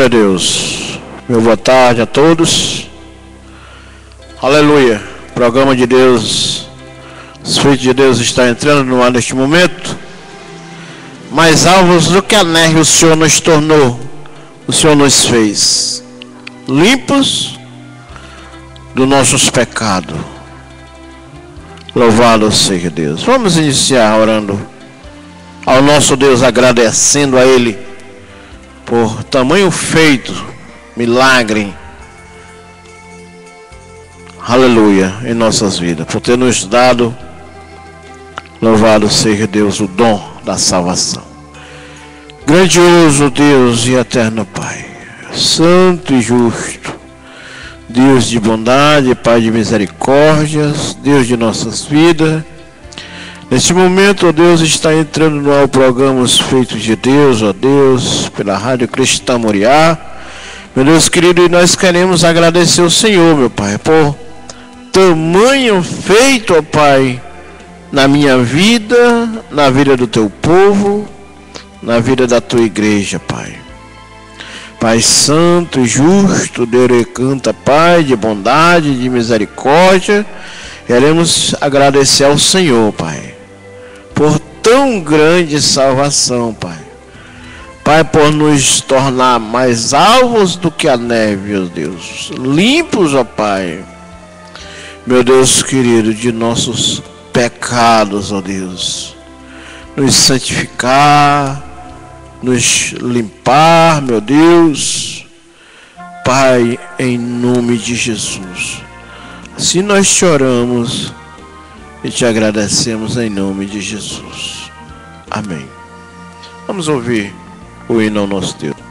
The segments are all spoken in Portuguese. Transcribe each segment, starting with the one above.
a Deus. Meu boa tarde a todos. Aleluia. O programa de Deus, os filhos de Deus está entrando no ar neste momento. Mais alvos do que a neve o Senhor nos tornou, o Senhor nos fez limpos dos nossos pecados. Louvado seja Deus. Vamos iniciar orando ao nosso Deus, agradecendo a Ele por tamanho feito, milagre, aleluia, em nossas vidas, por ter nos dado, louvado seja Deus, o dom da salvação. Grandioso Deus e eterno Pai, santo e justo, Deus de bondade, Pai de misericórdias, Deus de nossas vidas. Neste momento, ó Deus, está entrando no ar o programa Os Feitos de Deus, ó Deus, pela Rádio Cristã Moriá. Meu Deus querido, e nós queremos agradecer ao Senhor, meu Pai, por tamanho feito, ó Pai, na minha vida, na vida do Teu povo, na vida da Tua igreja, Pai. Pai santo e justo, Deus canta, Pai, de bondade, de misericórdia, queremos agradecer ao Senhor, Pai, por tão grande salvação, Pai. Pai, por nos tornar mais alvos do que a neve, ó Deus, limpos, ó Pai, meu Deus querido, de nossos pecados, ó Deus, nos santificar, nos limpar, meu Deus, Pai, em nome de Jesus. Assim nós choramos e te agradecemos em nome de Jesus. Amém. Vamos ouvir o hino ao nosso Deus.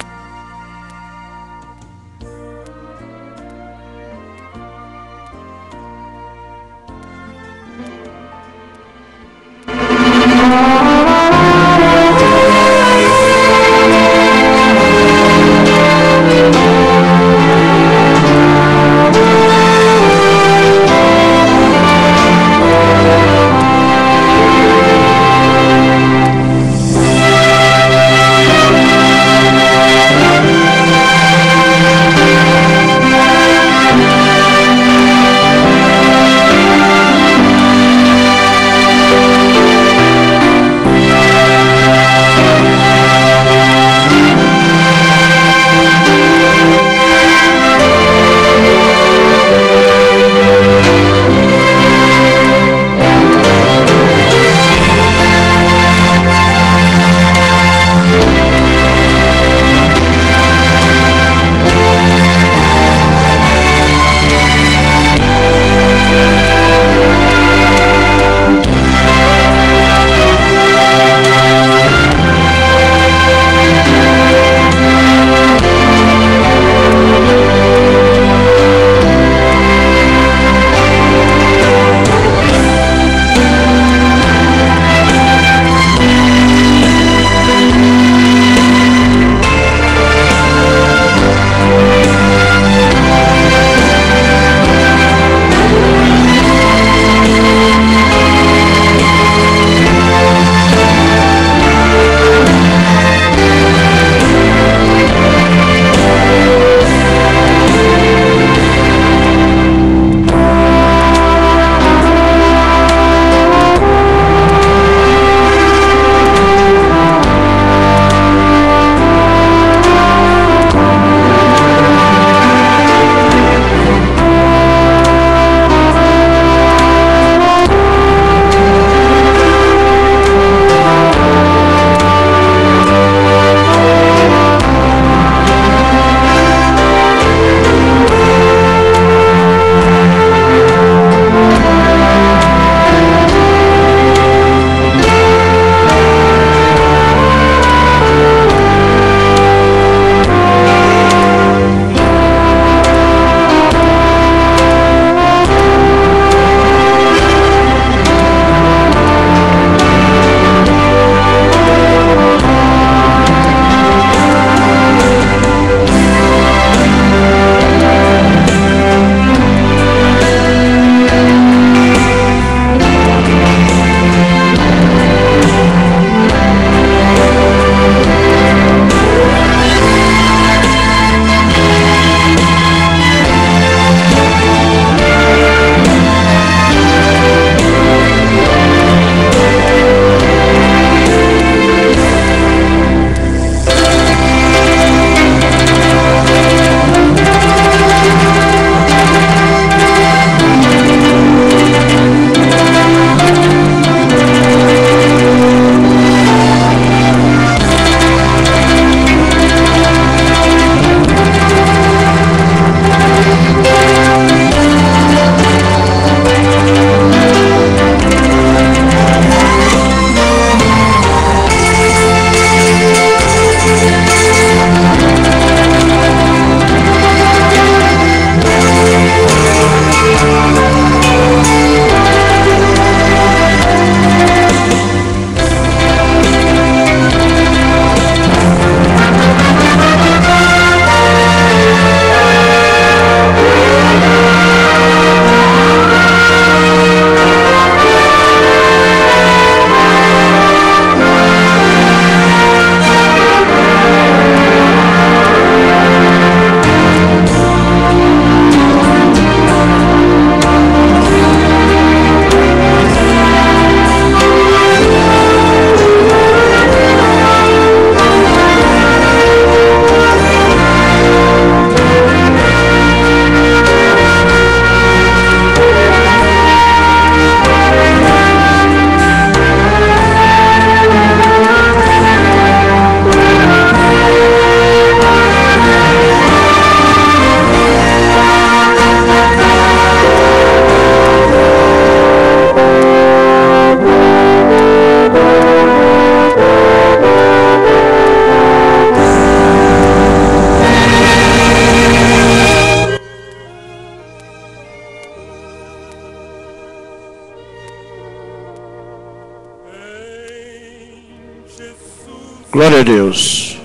Glória a Deus.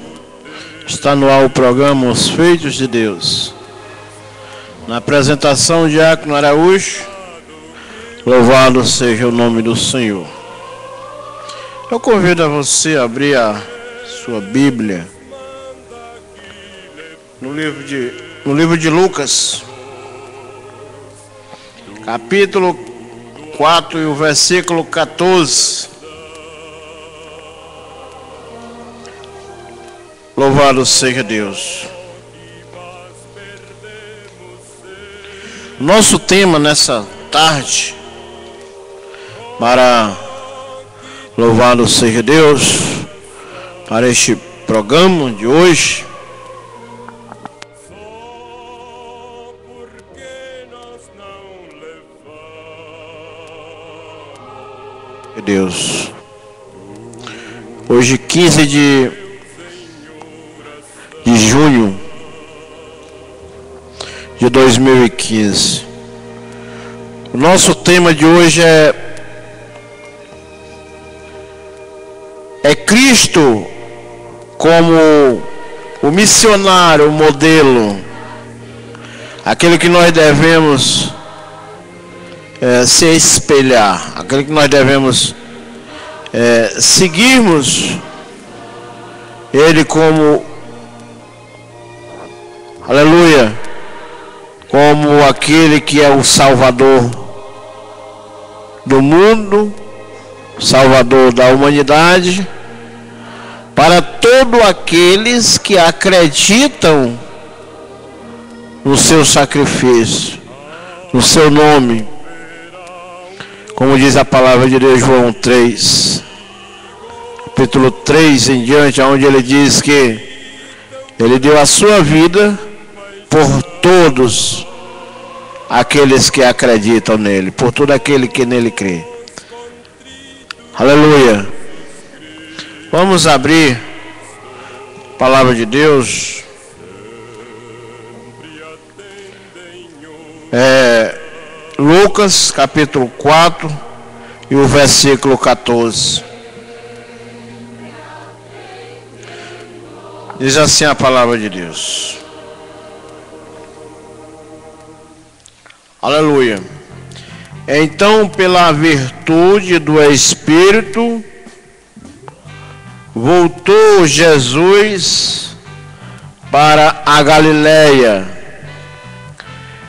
Está no ar o programa Os Feitos de Deus. Na apresentação, Diácono Araújo. Louvado seja o nome do Senhor. Eu convido a você a abrir a sua Bíblia no livro de Lucas, capítulo 4 e o versículo 14. Louvado seja Deus. Nosso tema nessa tarde, para louvado seja Deus, para este programa de hoje, Deus. Hoje 15 de junho de 2015. O nosso tema de hoje é Cristo como o missionário, o modelo, aquele que nós devemos se espelhar, aquele que nós devemos seguirmos Ele como, aleluia, como aquele que é o Salvador do mundo, Salvador da humanidade, para todos aqueles que acreditam no seu sacrifício, no seu nome. Como diz a palavra de Deus, João 3, capítulo 3 em diante, onde ele diz que ele deu a sua vida por todos aqueles que acreditam nele, por todo aquele que nele crê. Aleluia. Vamos abrir a palavra de Deus. Lucas capítulo 4 e o versículo 14. Diz assim a palavra de Deus. Aleluia. Então, pela virtude do Espírito, voltou Jesus para a Galileia,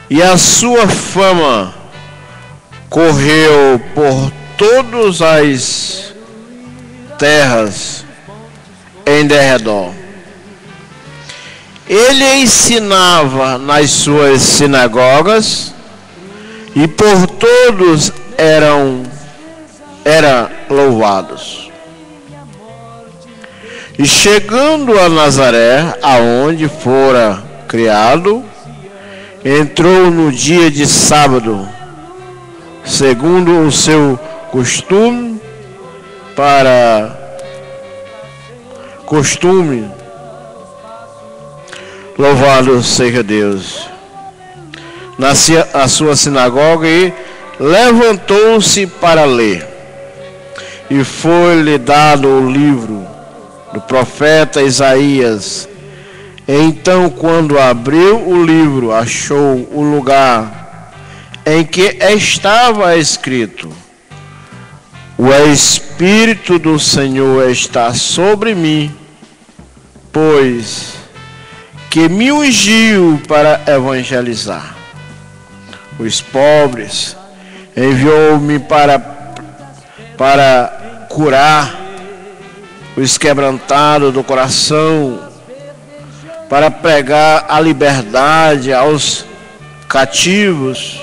e a sua fama correu por todas as terras em derredor. Ele ensinava nas suas sinagogas, e por todos era louvados. E chegando a Nazaré, aonde fora criado, entrou no dia de sábado, segundo o seu costume, louvado seja Deus, na sua sinagoga, e levantou-se para ler. E foi-lhe dado o livro do profeta Isaías. Então, quando abriu o livro, achou o lugar em que estava escrito: o Espírito do Senhor está sobre mim, pois que me ungiu para evangelizar os pobres, enviou-me para curar os quebrantados do coração, para pregar a liberdade aos cativos,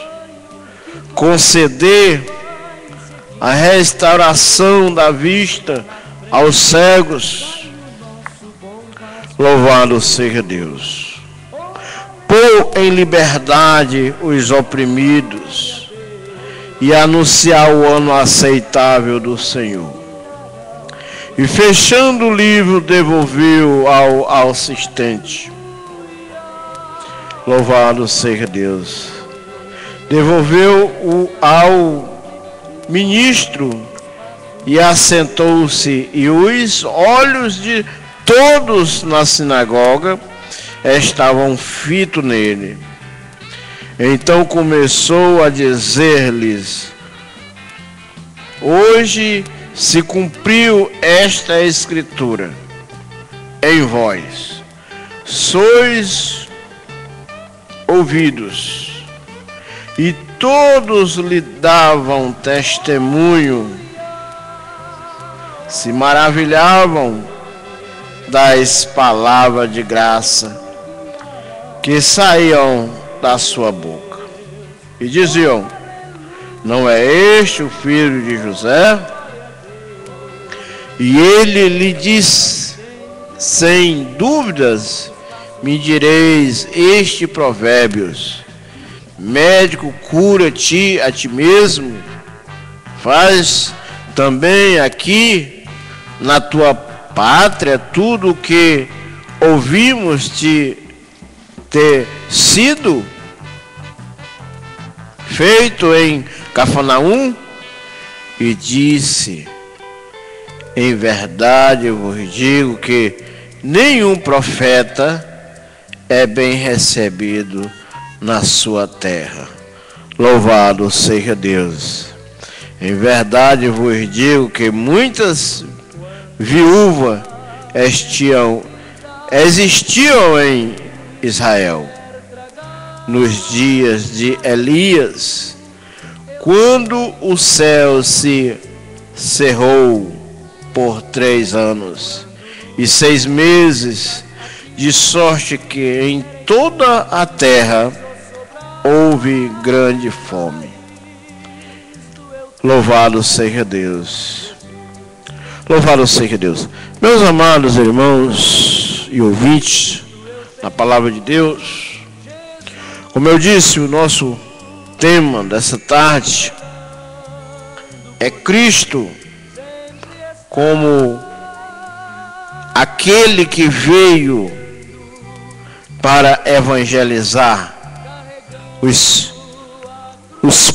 conceder a restauração da vista aos cegos. Louvado seja Deus. Pôr em liberdade os oprimidos e anunciar o ano aceitável do Senhor. E fechando o livro, devolveu ao assistente. Louvado seja Deus. Devolveu ao ministro e assentou-se, e os olhos de todos na sinagoga estavam fitos nele. Então começou a dizer-lhes: hoje se cumpriu esta escritura em vós. Sois ouvidos. E todos lhe davam testemunho, se maravilhavam das palavras de graça que saíam da sua boca. E diziam: não é este o filho de José? E ele lhe disse: sem dúvidas me direis este provérbios: médico, cura-te a ti mesmo. Faz também aqui na tua pátria tudo o que ouvimos te ter sido feito em Cafarnaum. E disse: em verdade eu vos digo que nenhum profeta é bem recebido na sua terra. Louvado seja Deus. Em verdade vos digo que muitas viúvas existiam em Israel nos dias de Elias, quando o céu se cerrou por 3 anos e 6 meses, de sorte que em toda a terra houve grande fome. Louvado seja Deus. Louvado seja Deus. Meus amados irmãos e ouvintes na palavra de Deus, como eu disse, o nosso tema dessa tarde é Cristo como aquele que veio para evangelizar os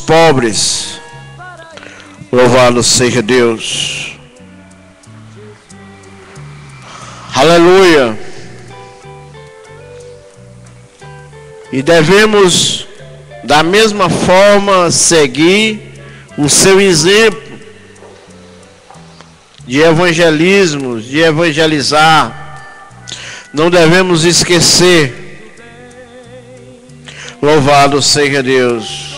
pobres. Louvado seja Deus. Aleluia. E devemos da mesma forma seguir o seu exemplo de evangelismo, de evangelizar. Não devemos esquecer. Louvado seja Deus.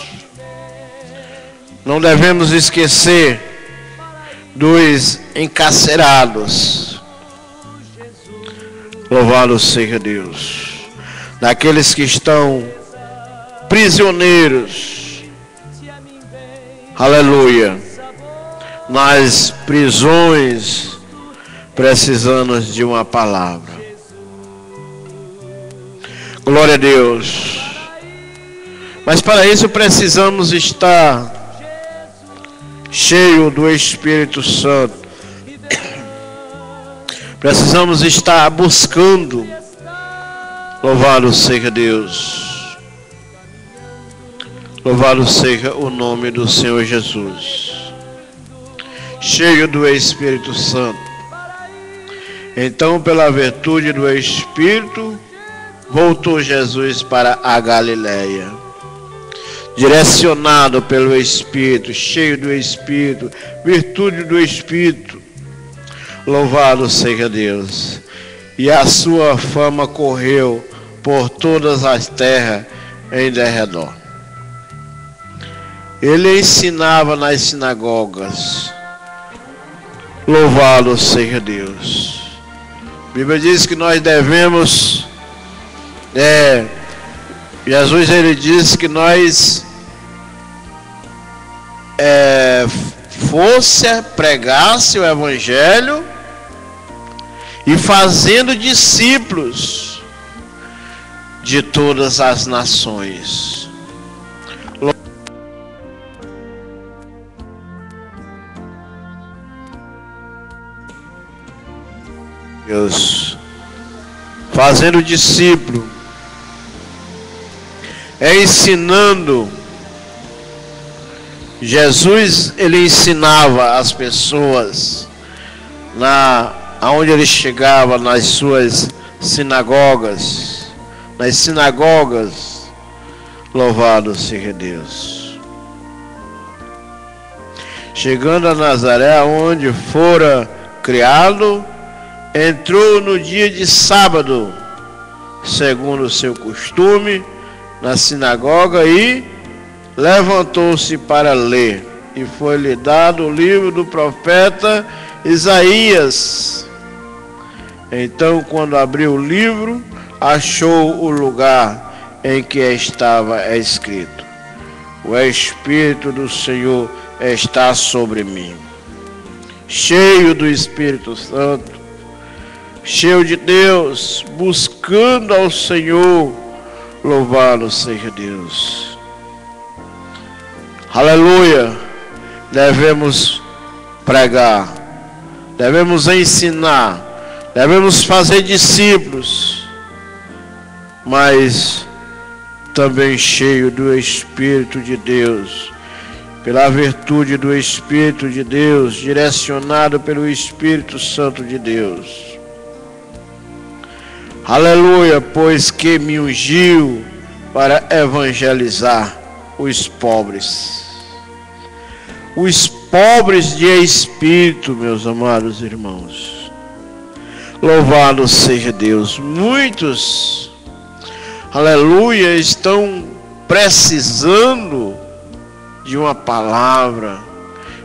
Não devemos esquecer dos encarcerados. Louvado seja Deus. Daqueles que estão prisioneiros. Aleluia. Nas prisões, precisando de uma palavra. Glória a Deus. Mas para isso precisamos estar cheio do Espírito Santo. Precisamos estar buscando. Louvado seja Deus. Louvado seja o nome do Senhor Jesus. Cheio do Espírito Santo. Então, pela virtude do Espírito, voltou Jesus para a Galileia. Direcionado pelo Espírito, cheio do Espírito, virtude do Espírito. Louvado seja Deus. E a sua fama correu por todas as terras em derredor. Ele ensinava nas sinagogas. Louvado seja Deus. A Bíblia diz que nós devemos, Jesus ele disse que nós pregasse o Evangelho e fazendo discípulos de todas as nações. Deus, fazendo discípulo, ensinando Jesus, ele ensinava as pessoas aonde ele chegava, nas suas sinagogas. Nas sinagogas, louvado seja Deus. Chegando a Nazaré, onde fora criado, entrou no dia de sábado, segundo o seu costume, na sinagoga, e levantou-se para ler. E foi-lhe dado o livro do profeta Isaías. Então, quando abriu o livro, achou o lugar em que estava escrito: o Espírito do Senhor está sobre mim, cheio do Espírito Santo, cheio de Deus, buscando ao Senhor. Louvado seja Deus. Aleluia. Devemos pregar, devemos ensinar, devemos fazer discípulos, mas também cheio do Espírito de Deus, pela virtude do Espírito de Deus, direcionado pelo Espírito Santo de Deus. Aleluia, pois que me ungiu para evangelizar os pobres. Os pobres de espírito, meus amados irmãos. Louvado seja Deus. Muitos, aleluia, estão precisando de uma palavra.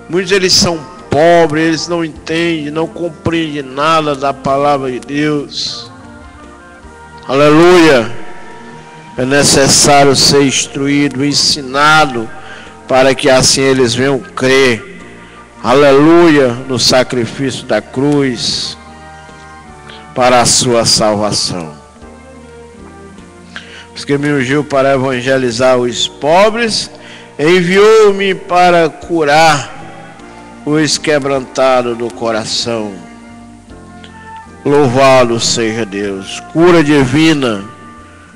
Muitos eles são pobres, eles não entendem, não compreendem nada da palavra de Deus. Aleluia. É necessário ser instruído, ensinado, para que assim eles venham crer, aleluia, no sacrifício da cruz, para a sua salvação. Porque me ungiu para evangelizar os pobres, enviou-me para curar os quebrantados do coração. Louvado seja Deus. Cura divina.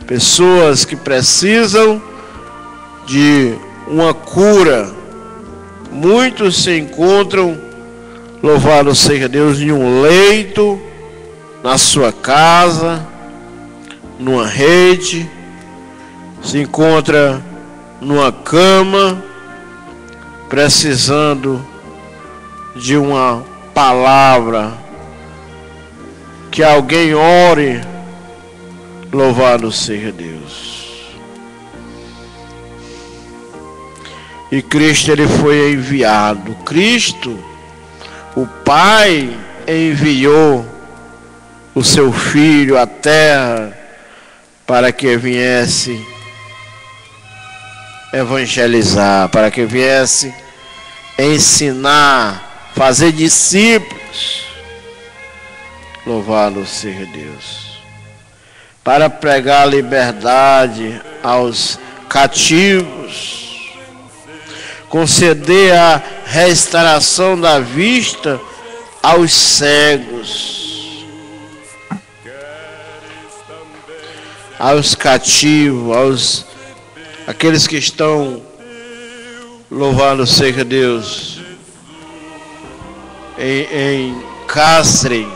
Pessoas que precisam de uma cura. Muitos se encontram, louvado seja Deus, em um leito, na sua casa, numa rede, se encontra numa cama, precisando de uma palavra, que alguém ore. Louvado seja Deus. E Cristo, ele foi enviado. Cristo, o Pai, enviou o seu Filho à terra para que viesse evangelizar, para que viesse ensinar, fazer discípulos. Louvado seja Deus. Para pregar a liberdade aos cativos, conceder a restauração da vista aos cegos, aos cativos, aqueles que estão, louvado seja Deus, em cárcere,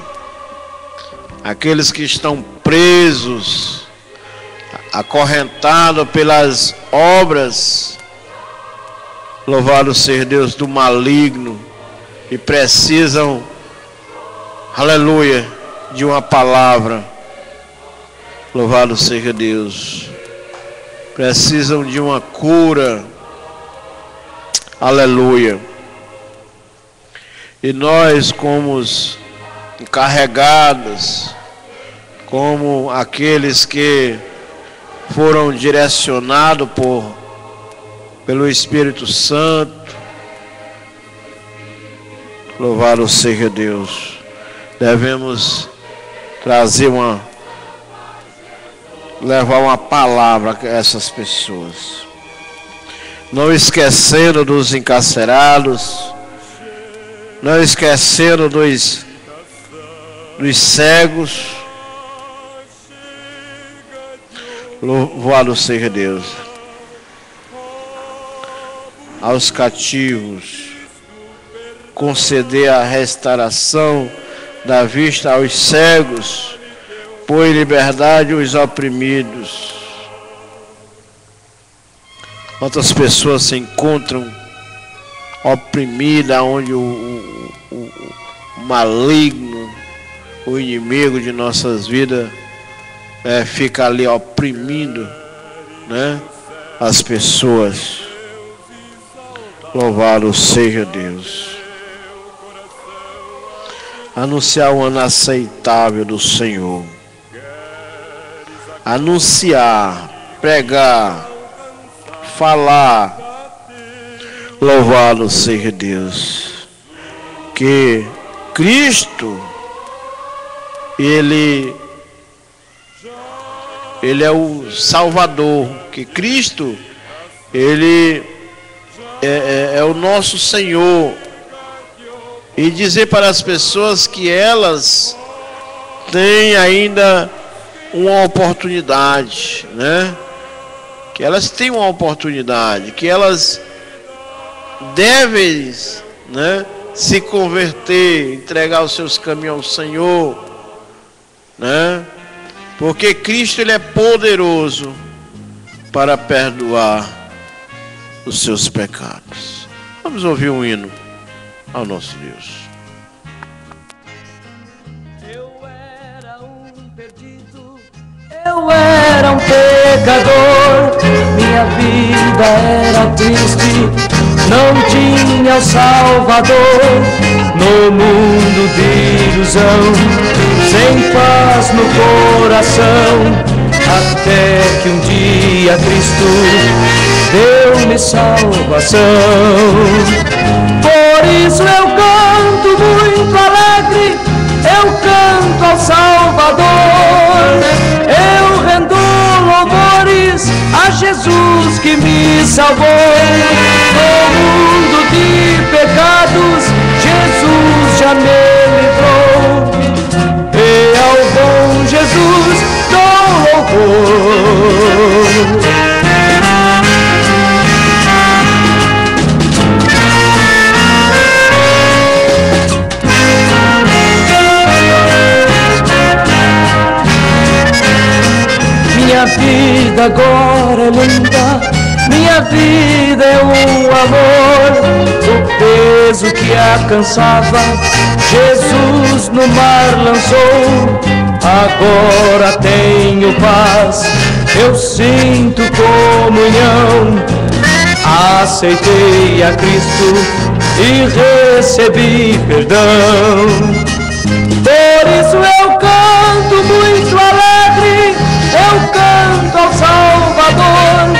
aqueles que estão presos, acorrentados pelas obras, louvado seja Deus, do maligno, e precisam, aleluia, de uma palavra. Louvado seja Deus. Precisam de uma cura. Aleluia. E nós, como os encarregados, como aqueles que foram direcionados pelo Espírito Santo, louvado seja Deus, devemos levar uma palavra a essas pessoas, não esquecendo dos encarcerados, não esquecendo dos cegos. Louvado seja Deus. aos cativos, conceder a restauração da vista aos cegos, pôr em liberdade os oprimidos. Quantas pessoas se encontram oprimidas, onde o maligno, o inimigo de nossas vidas, fica ali oprimindo, né, as pessoas. Louvado seja Deus. Anunciar o ano aceitável do Senhor. Anunciar, pregar, falar. Louvado seja Deus. Que Cristo, Ele é o Salvador. Que Cristo, Ele é o nosso Senhor. E dizer para as pessoas que elas têm ainda uma oportunidade, né? Que elas têm uma oportunidade, que elas devem, né, se converter, entregar os seus caminhos ao Senhor, né? Porque Cristo, Ele é poderoso para perdoar os seus pecados. Vamos ouvir um hino ao nosso Deus. Eu era um pecador, minha vida era triste, não tinha o Salvador, no mundo de ilusão, sem paz no coração, até que um dia Cristo deu-me salvação. Por isso eu canto muito alegre, eu canto ao Salvador, eu rendo louvores a Jesus que me salvou. No mundo de pecados, Jesus já me livrou, e ao bom Jesus dou louvor. Minha vida agora é linda, minha vida é um amor. O peso que a cansava, Jesus no mar lançou. Agora tenho paz, eu sinto comunhão. Aceitei a Cristo e recebi perdão. Por isso eu canto muito alegre, eu canto ao Salvador,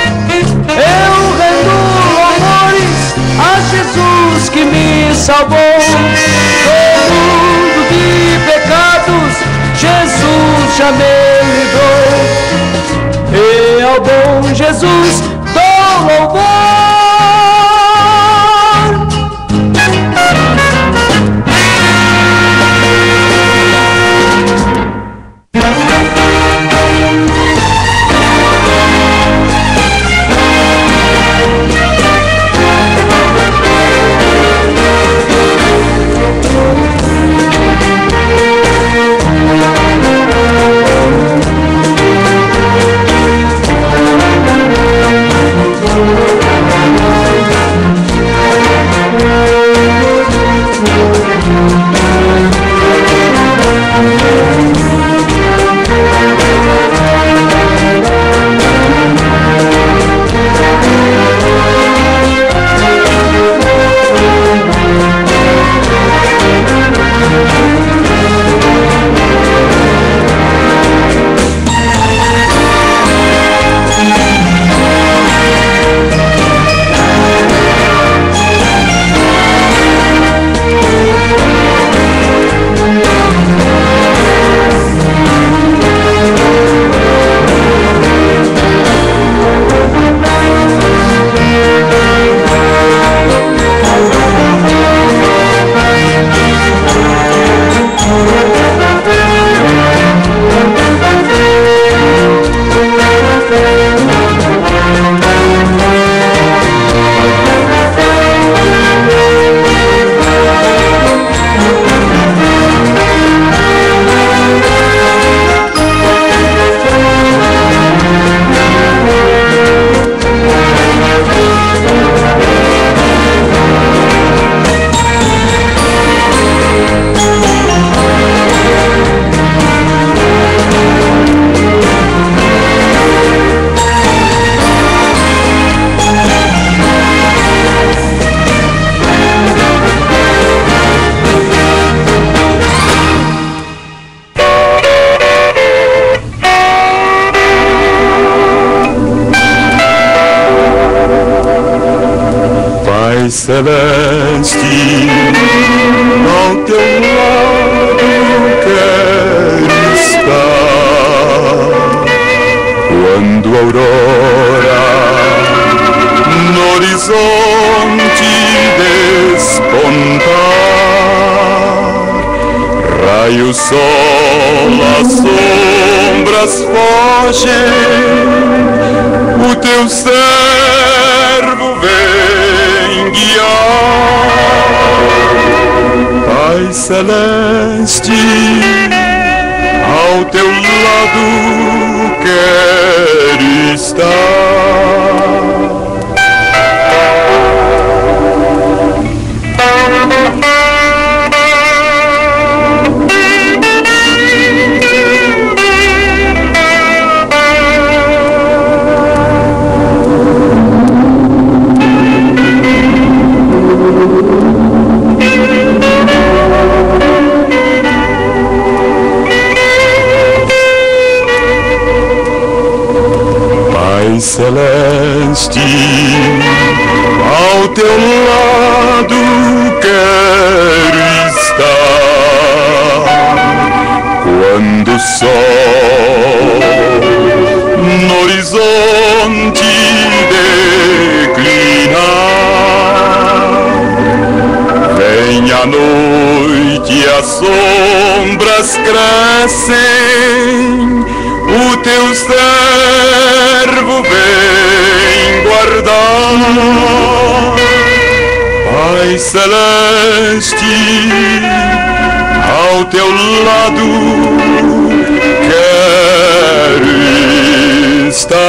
eu rendo louvores a Jesus que me salvou. No mundo de pecados, Jesus já me livrou, e ao bom Jesus dou louvor. Celeste, ao teu lado quero estar. Quando a aurora no horizonte despontar, raio sol, as sombras fogem, o teu servo vem guiar. Pai Celeste, ao teu lado quero estar. Celeste, ao teu lado quero estar. Quando o sol no horizonte declinar, vem a noite e as sombras crescem, o teu servo vem guardar. Pai Celeste, ao teu lado quero estar.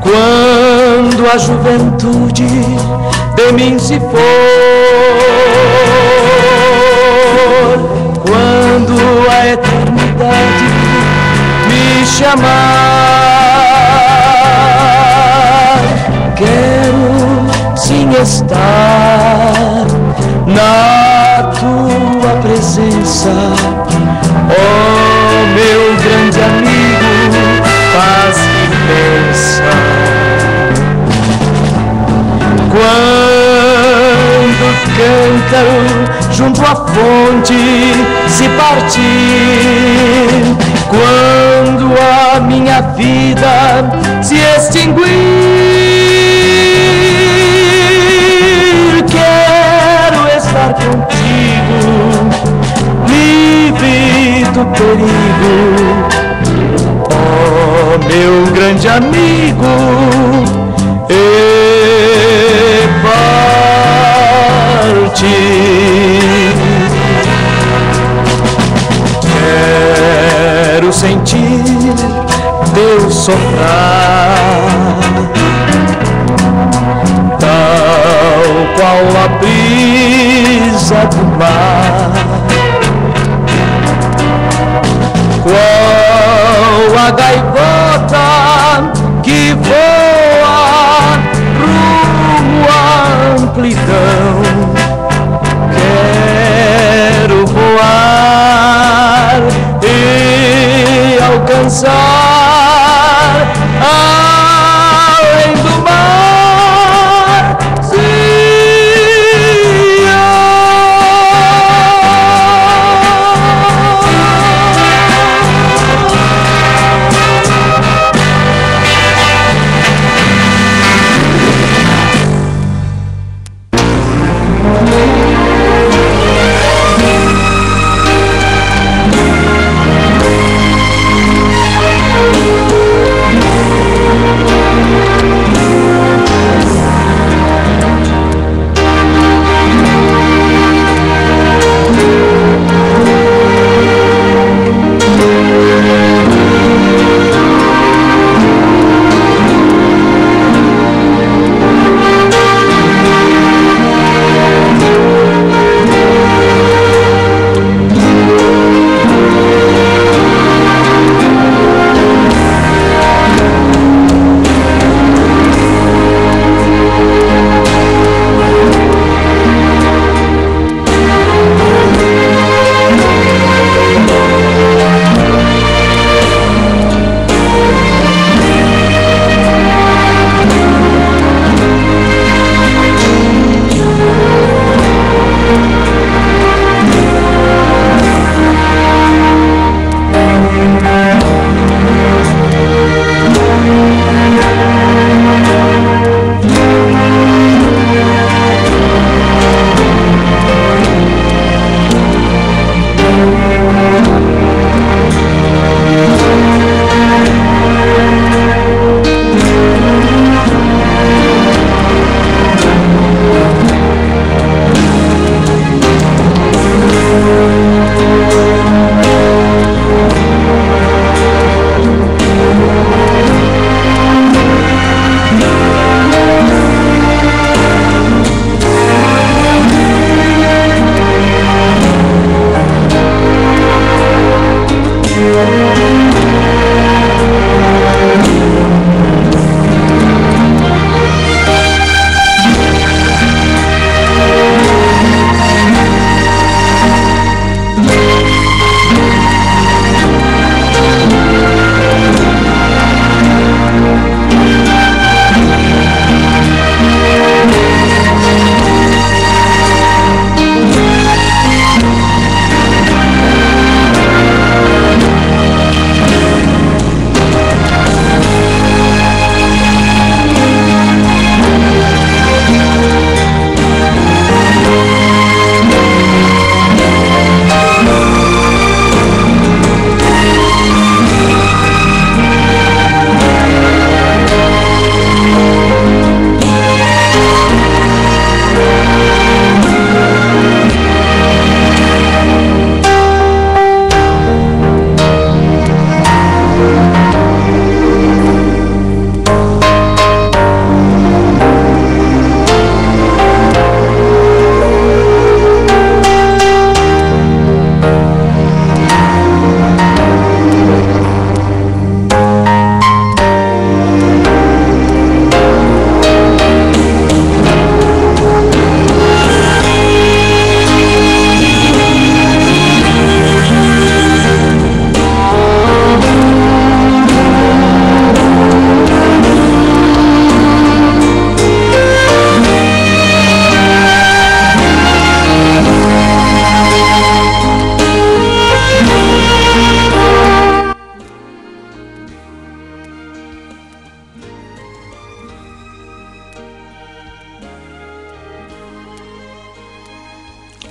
Quando a juventude de mim se for, quando a eternidade me chamar, quero sim estar na tua presença, oh meu grande amigo, faz-me pensar. Quando o cântaro junto à fonte se partir, quando a minha vida se extinguir, quero estar contigo, livre do perigo, oh meu grande amigo. Quero sentir Deus soprar, tal qual a brisa do mar, qual a gaivota que voa rumo à amplidão. Quero voar e alcançar além do mar.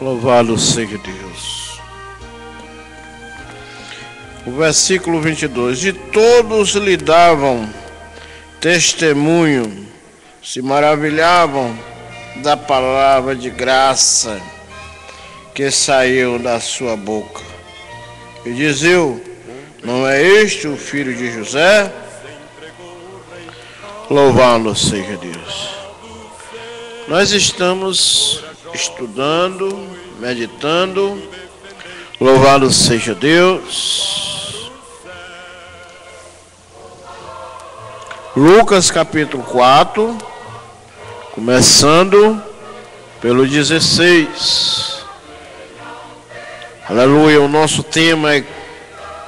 Louvado seja Deus. O versículo 22. E todos lhe davam testemunho, se maravilhavam da palavra de graça que saiu da sua boca. E diziam: não é este o filho de José? Louvado seja Deus. Nós estamos estudando, meditando. Louvado seja Deus. Lucas capítulo 4, começando pelo 16. Aleluia, o nosso tema é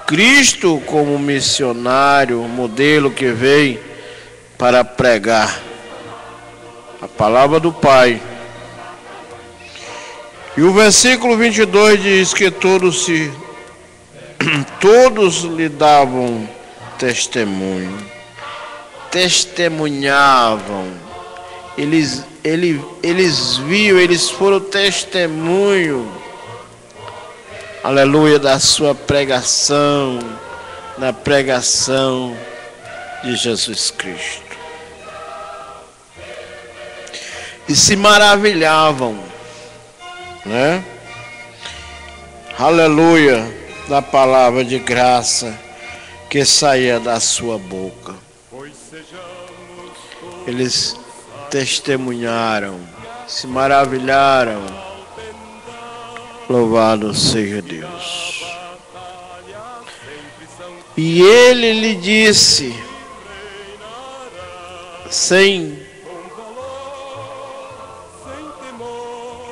Cristo como missionário, modelo que veio para pregar a palavra do Pai. E o versículo 22 diz que todos lhe davam testemunho, testemunhavam, eles viam, eles foram testemunho, aleluia, da sua pregação, na pregação de Jesus Cristo. E se maravilhavam, né? Aleluia, da palavra de graça que saía da sua boca. Eles testemunharam, se maravilharam. Louvado seja Deus. E ele lhe disse,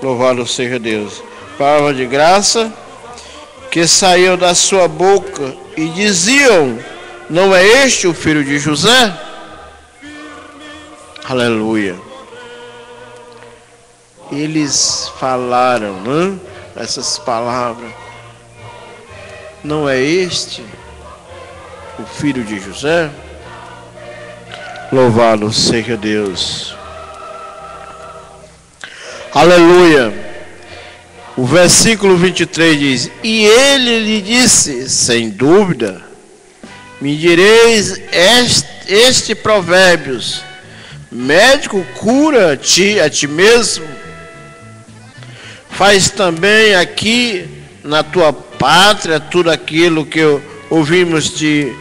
louvado seja Deus, palavra de graça que saiu da sua boca, e diziam: não é este o filho de José? Aleluia. Eles falaram, né, essas palavras: não é este o filho de José? Louvado seja Deus. Aleluia. O versículo 23 diz: e ele lhe disse: sem dúvida, me direis este provérbios: médico, cura-te a ti mesmo. Faz também aqui na tua pátria tudo aquilo que ouvimos de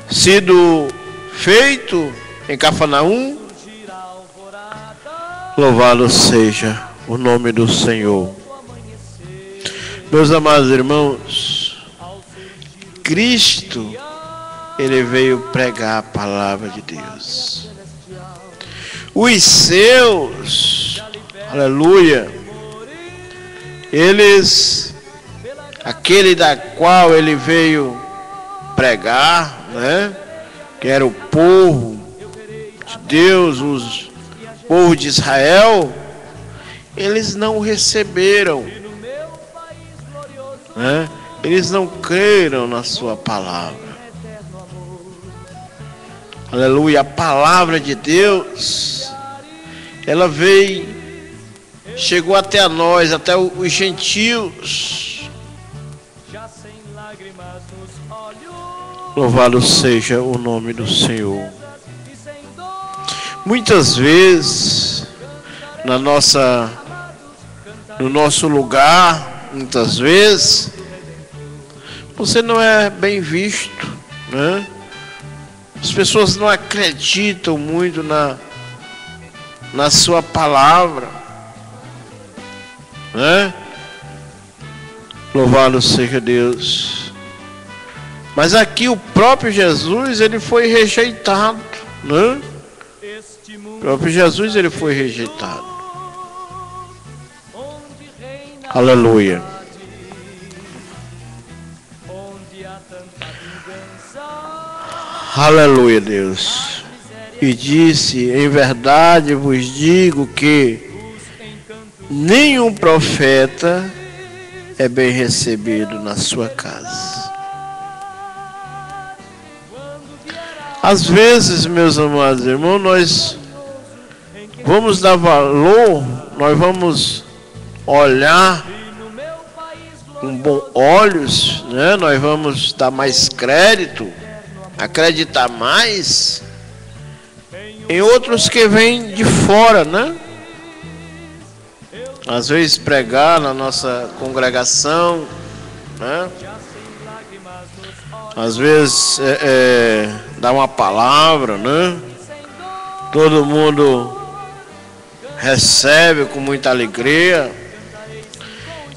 sido feito em Cafarnaum. Louvado seja o nome do Senhor. Meus amados irmãos, Cristo, ele veio pregar a palavra de Deus. Os seus, aleluia, eles, aquele da qual ele veio pregar, né, que era o povo de Deus, o povo de Israel, eles não receberam, né? Eles não creram na sua palavra. Aleluia, a palavra de Deus, ela veio, chegou até a nós, até os gentios. Louvado seja o nome do Senhor. Muitas vezes, no nosso lugar, muitas vezes, você não é bem visto, né? As pessoas não acreditam muito na sua palavra, né? Louvado seja Deus. Mas aqui o próprio Jesus, ele foi rejeitado, né? O próprio Jesus, ele foi rejeitado. Aleluia. Aleluia, Deus. E disse: em verdade vos digo que nenhum profeta é bem recebido na sua casa. Às vezes, meus amados irmãos, nós vamos dar valor, nós vamos olhar com bons olhos, né? Nós vamos dar mais crédito, acreditar mais em outros que vêm de fora, né? Às vezes pregar na nossa congregação, né? Às vezes dar uma palavra, né? Todo mundo recebe com muita alegria.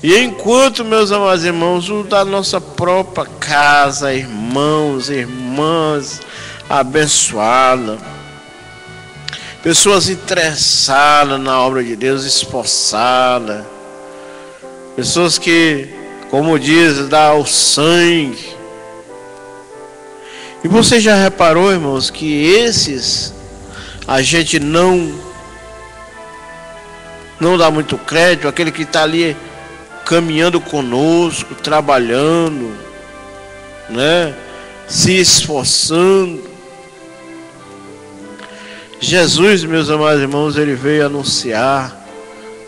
E enquanto, meus amados irmãos, o da nossa própria casa, irmãos, irmãs abençoadas, pessoas interessadas na obra de Deus, esforçadas, pessoas que, como diz, dá o sangue. E você já reparou, irmãos, que esses a gente não dá muito crédito, aquele que está ali caminhando conosco, trabalhando, né? Se esforçando. Jesus, meus amados irmãos, ele veio anunciar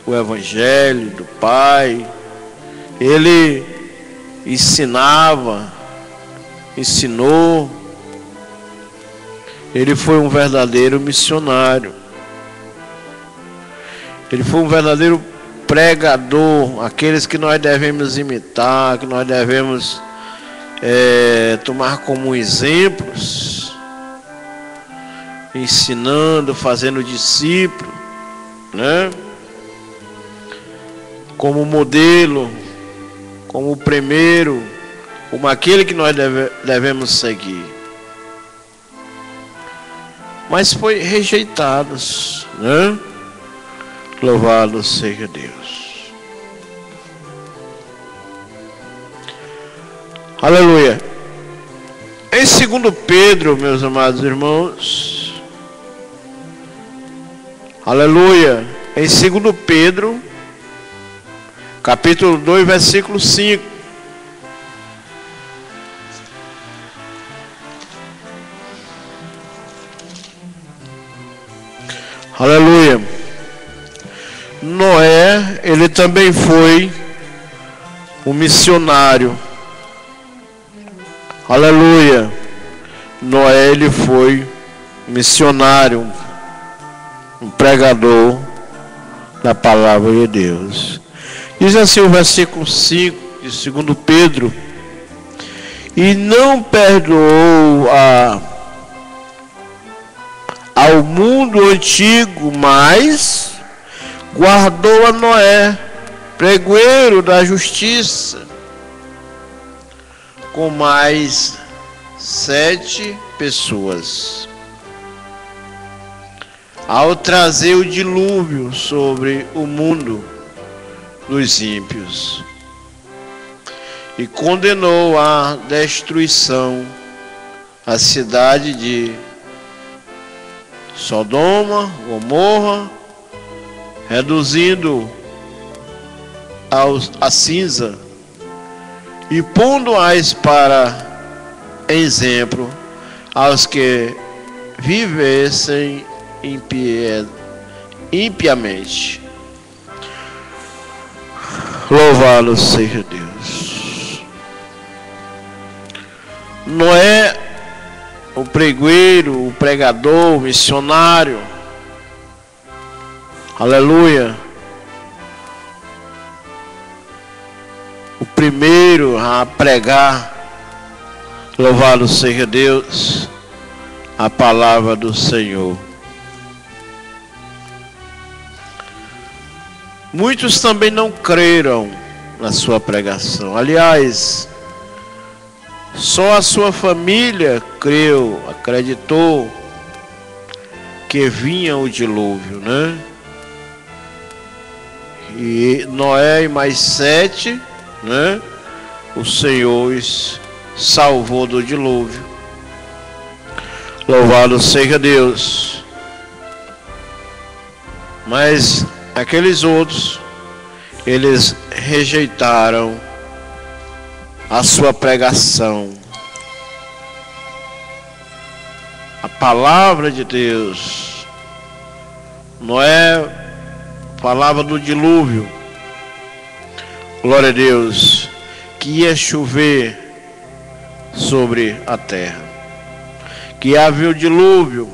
o Evangelho do Pai. Ele ensinou. Ele foi um verdadeiro missionário. Ele foi um verdadeiro pregador, aqueles que nós devemos imitar, que nós devemos tomar como exemplos, ensinando, fazendo discípulo, né? Como modelo, como o primeiro, como aquele que nós devemos seguir. Mas foi rejeitados, né? Louvado seja Deus. Aleluia. Em 2 Pedro, meus amados irmãos, aleluia. Em 2 Pedro, capítulo 2, versículo 5. Aleluia. Noé, ele também foi um missionário. Aleluia. Noé, ele foi missionário, um pregador da palavra de Deus. Diz assim o versículo 5 de 2 Pedro: e não perdoou ao mundo antigo, mas guardou a Noé, pregoeiro da justiça, com mais 7 pessoas, ao trazer o dilúvio sobre o mundo dos ímpios, e condenou à destruição a cidade de Sodoma, Gomorra, reduzindo a cinza e pondo-as para exemplo aos que vivessem impiamente. Louvado seja Deus. Noé, o pregoeiro, o pregador, o missionário, aleluia, o primeiro a pregar, louvado seja Deus, a palavra do Senhor. Muitos também não creram na sua pregação. Aliás, só a sua família creu, acreditou que vinha o dilúvio, né? E Noé e mais 7, né? O Senhor os salvou do dilúvio. Louvado seja Deus. Mas aqueles outros, eles rejeitaram a sua pregação. A palavra de Deus. Noé falava do dilúvio, glória a Deus, que ia chover sobre a terra, que havia o dilúvio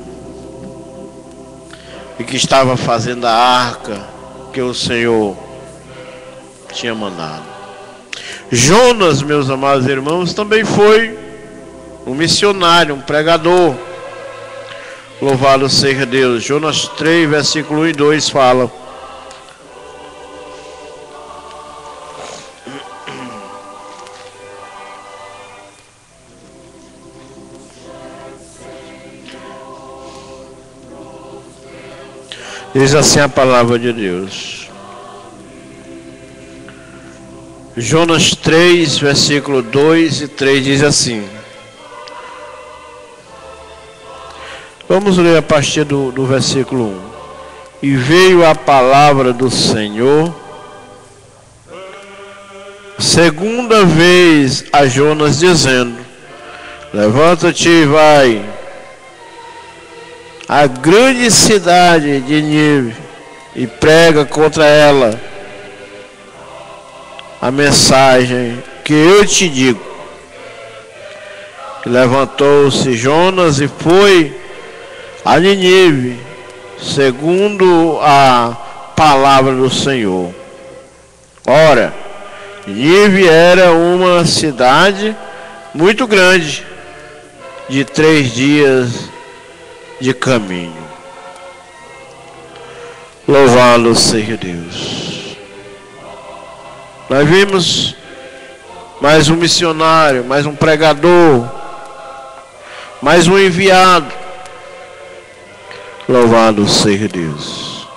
e que estava fazendo a arca que o Senhor tinha mandado. Jonas, meus amados irmãos, também foi um missionário, um pregador. Louvado seja Deus. Jonas 3, versículo 1 e 2 fala: diz assim a palavra de Deus. Jonas 3, versículo 2 e 3 diz assim. Vamos ler a partir do versículo 1. E veio a palavra do Senhor segunda vez a Jonas, dizendo: levanta-te e vai à grande cidade de Nínive e prega contra ela a mensagem que eu te digo. E levantou-se Jonas e foi a Nínive, segundo a palavra do Senhor. Ora, Nínive era uma cidade muito grande, de 3 dias de caminho. Louvado seja Deus. Nós vimos mais um missionário, mais um pregador, mais um enviado. Louvado seja Deus.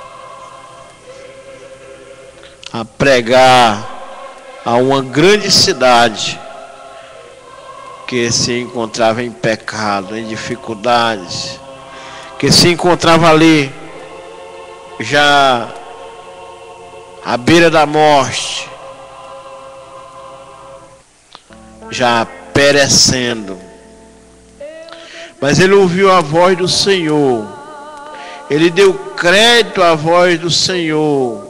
A pregar a uma grande cidade que se encontrava em pecado, em dificuldades, que se encontrava ali já à beira da morte, já perecendo. Mas ele ouviu a voz do Senhor. Ele deu crédito à voz do Senhor.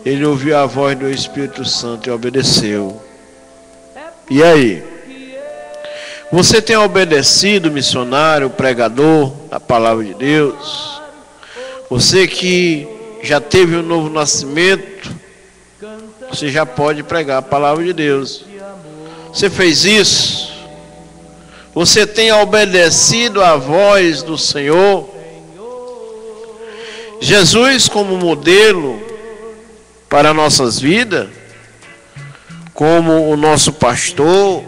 Ele ouviu a voz do Espírito Santo e obedeceu. E aí? Você tem obedecido, missionário, pregador da palavra de Deus? Você que já teve um novo nascimento, você já pode pregar a palavra de Deus. Você fez isso? Você tem obedecido à voz do Senhor? Jesus como modelo para nossas vidas, como o nosso pastor,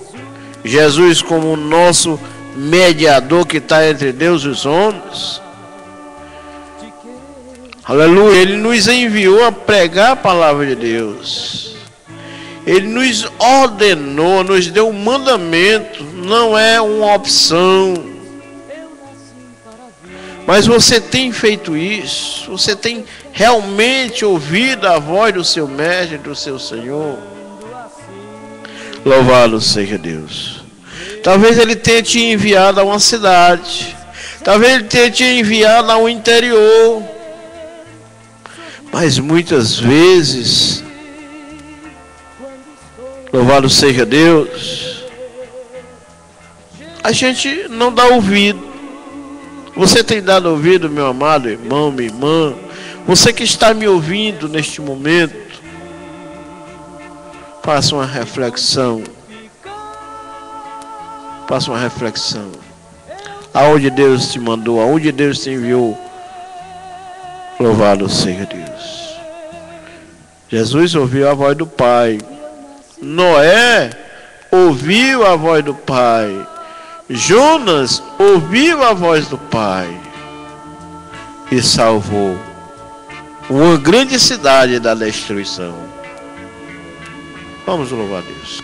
Jesus como o nosso mediador que está entre Deus e os homens. Aleluia, Ele nos enviou a pregar a palavra de Deus. Ele nos ordenou, nos deu um mandamento, não é uma opção. Mas você tem feito isso? Você tem realmente ouvido a voz do seu mestre, do seu Senhor? Louvado seja Deus. Talvez Ele tenha te enviado a uma cidade. Talvez Ele tenha te enviado ao interior. Mas muitas vezes, louvado seja Deus, a gente não dá ouvido. Você tem dado ouvido, meu amado irmão, minha irmã? Você que está me ouvindo neste momento, faça uma reflexão. Faça uma reflexão. Aonde Deus te mandou, aonde Deus te enviou. Louvado seja Deus. Jesus ouviu a voz do Pai. Noé ouviu a voz do Pai. Jonas ouviu a voz do Pai e salvou uma grande cidade da destruição. Vamos louvar a Deus.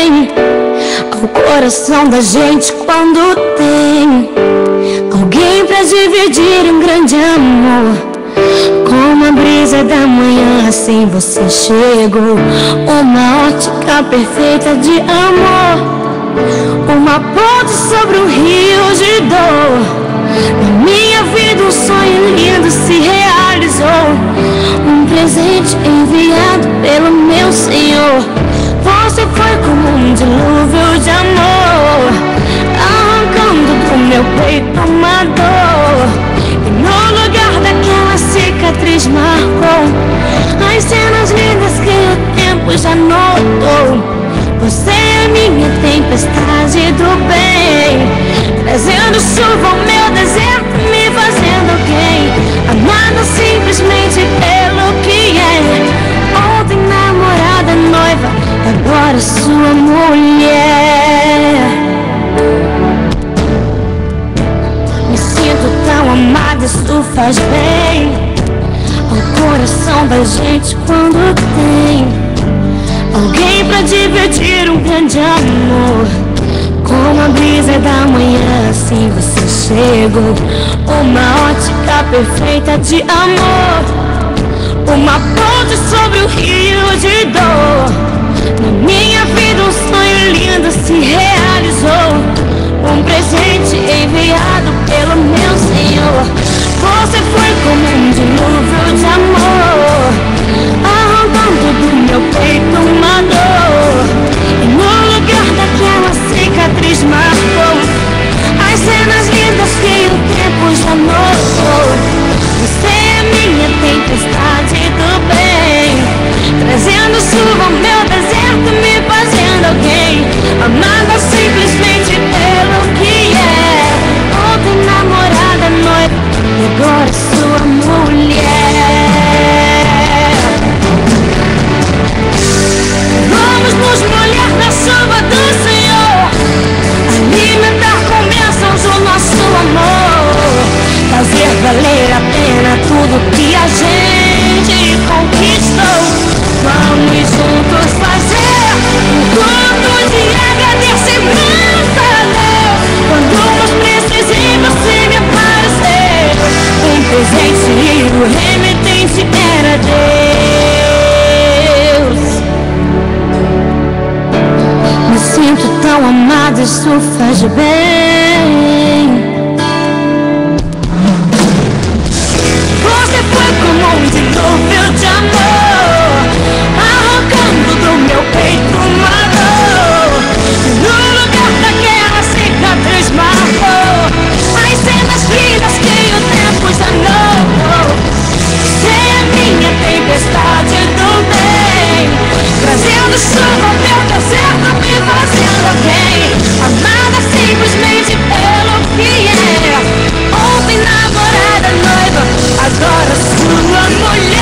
bem ao coração da gente quando tem alguém pra dividir um grande amor. Como a brisa da manhã, assim você chegou. Uma ótica perfeita de amor, uma ponte sobre um rio de dor. Na minha vida um sonho lindo se realizou, um presente enviado pelo meu Senhor. Você foi como um dilúvio de amor, arrancando do meu peito uma dor. E no lugar daquela cicatriz marcou as cenas lindas que o tempo já notou. Você é minha tempestade do bem, trazendo chuva ao meu deserto, me fazendo quem? Amada simplesmente pelo que é. Ontem namorada, noiva, agora sua mulher. Me sinto tão amada, isso faz bem ao coração da gente quando tem alguém pra dividir um grande amor. Como a brisa da manhã, assim você chegou. Uma ótica perfeita de amor, uma ponte sobre o rio de dor. Na minha vida um sonho lindo se realizou, um presente enviado pelo meu Senhor. Você foi como um dilúvio de amor, arrancando do meu peito uma dor. E no lugar daquela cicatriz marcou as cenas lindas que o tempo já notou. Você é minha tempestade do bem, trazendo chuva ao meu deserto, me fazendo alguém. Amada simplesmente pelo que é. Ontem namorada, noiva, e agora sua mulher. Vamos nos molhar na chuva do Senhor, alimentar com bênçãos o nosso amor, fazer valer a pena tudo que a gente conquistou. Vamos juntos fazer um culto de agradecimento a Deus. Quando nos precisamos se me aparecer, um presente e o remetente era Deus. Me sinto tão amada, isso faz bem. Você foi como um dilúvio de amor, arrancando do meu peito uma dor. No lugar daquela cicatriz marcou as cenas lindas que o tempo já notou. Você é minha tempestade do bem, trazendo chuva ao meu deserto, me fazendo alguém. Amada simplesmente pelo que é. Ontem namorada, noiva, agora sua mulher.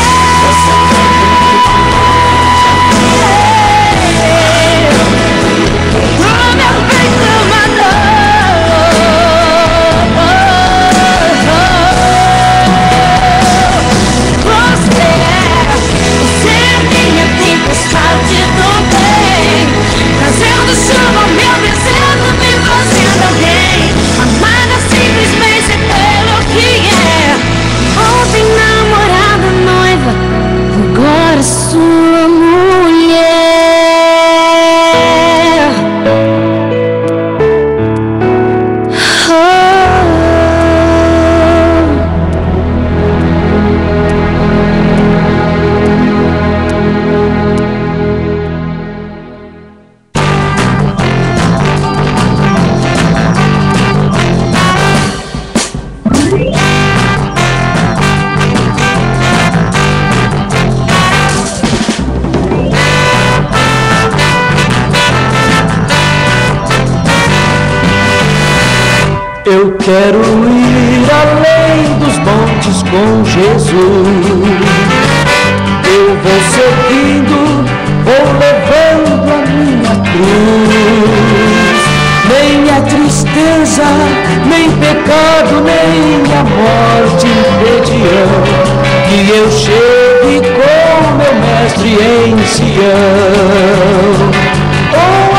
No meu peito uma dor. Você é minha tempestade do bem, trazendo chuva ao meu deserto, me fazendo alguém. Amada simplesmente pelo que é. Ontem namorada, noiva, agora sua mulher. Eu quero ir além dos montes com Jesus. Eu vou seguindo, vou levando a minha cruz. Nem a tristeza, nem pecado, nem a morte impedirão que eu chegue com meu mestre em Sião. Ou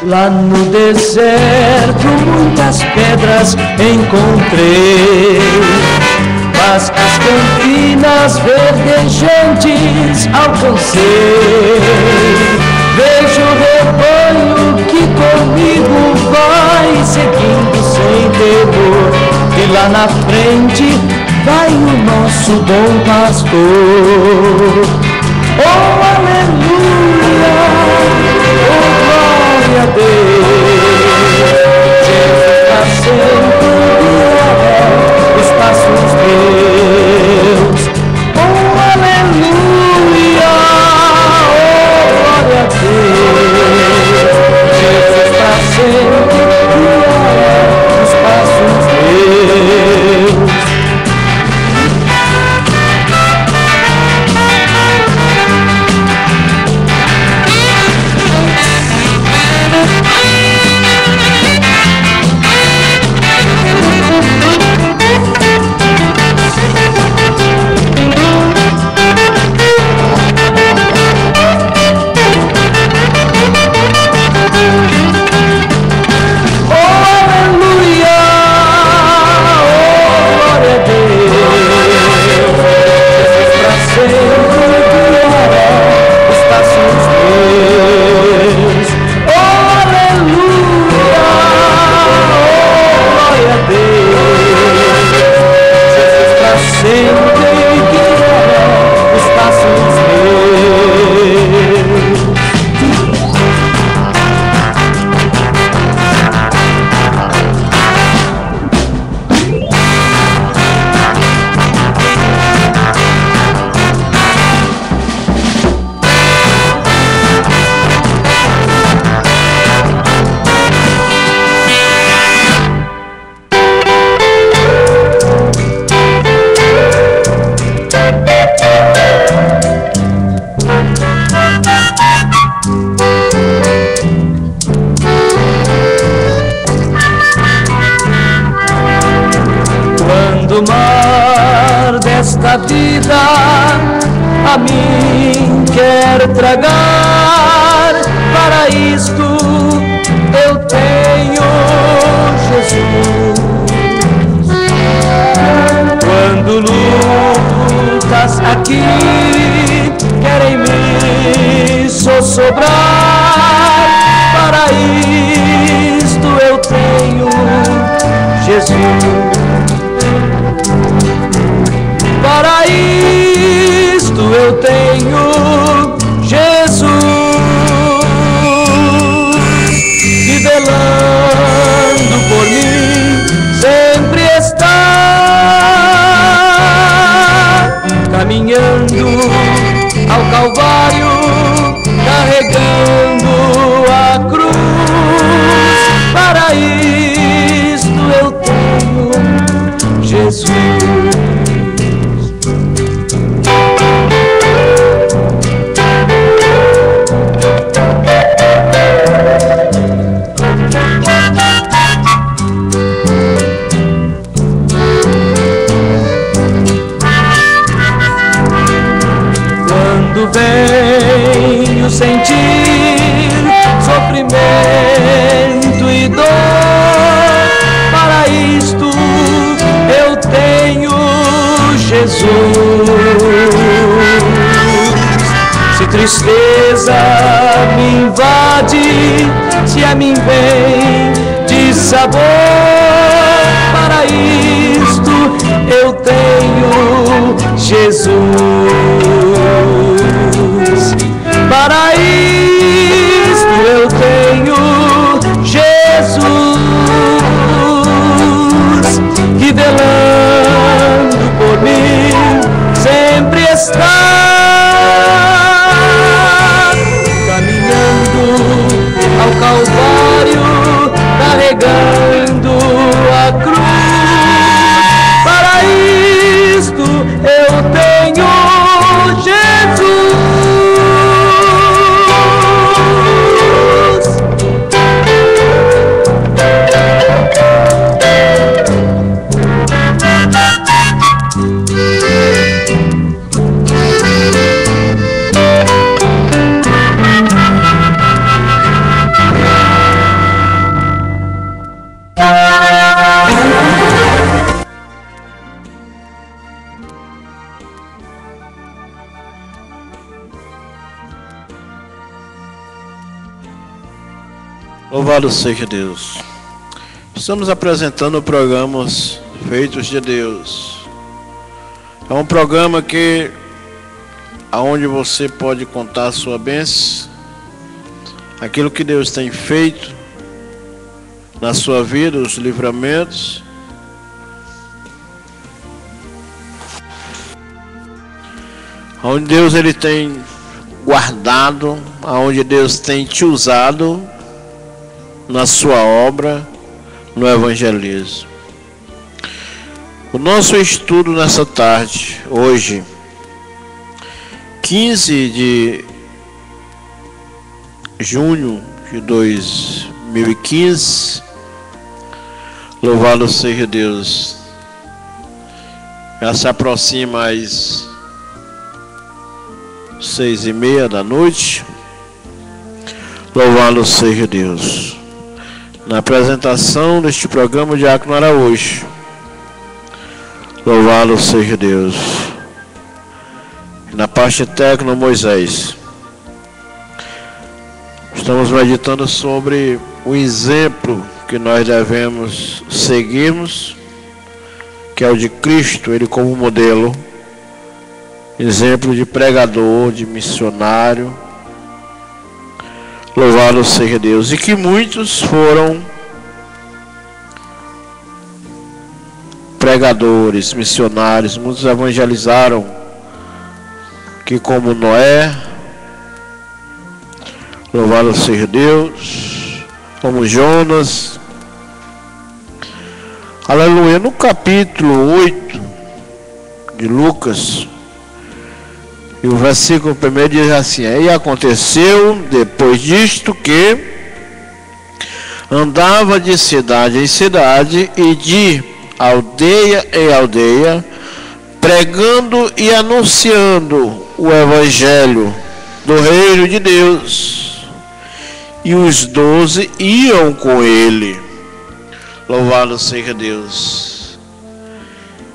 Lá no deserto muitas pedras encontrei, mas as campinas verdejantes alcancei. Vejo o rebanho que comigo vai seguindo sem temor, e lá na frente vai o nosso bom pastor. Oh, aleluia, oh, glória a Deus, Jesus está sempre guiará os passos meus. Oh, aleluia, oh, glória a Deus, Jesus está sempre guiará os passos meus. Do mar desta vida a mim quer tragar, para isto eu tenho Jesus. Quando lutas aqui querem me sossobrar, para isto eu tenho Jesus. Para isto eu tenho Jesus, que velando por mim sempre está, caminhando ao Calvário, carregando a cruz. Para isto eu tenho Jesus. Venho sentir sofrimento e dor, para isto eu tenho Jesus. Se tristeza me invade, se a mim vem dissabor, para isto eu tenho Jesus. Para isto eu tenho Jesus, que velando por mim sempre está, caminhando ao Calvário, carregando a cruz. Para isto eu tenho Jesus. Louvado seja Deus. Estamos apresentando programas feitos de Deus. É um programa aonde você pode contar a sua bênção, aquilo que Deus tem feito na sua vida, os livramentos. Onde Deus ele tem guardado, aonde Deus tem te usado na sua obra, no evangelismo. O nosso estudo nessa tarde, hoje, 15 de junho de 2015, louvado seja Deus, já se aproxima às 6:30 da noite, louvado seja Deus. Na apresentação deste programa, Diácono Araújo, louvado seja Deus. Na parte técnica, Moisés. Estamos meditando sobre o exemplo que nós devemos seguirmos, que é o de Cristo, ele como modelo, exemplo de pregador, de missionário. Louvado seja Deus. E que muitos foram pregadores, missionários, muitos evangelizaram, que como Noé, louvado seja Deus, como Jonas, aleluia. No capítulo 8 de Lucas, e o versículo 1 diz assim: e aconteceu depois disto que andava de cidade em cidade e de aldeia em aldeia, pregando e anunciando o evangelho do reino de Deus, e os 12 iam com ele. Louvado seja Deus.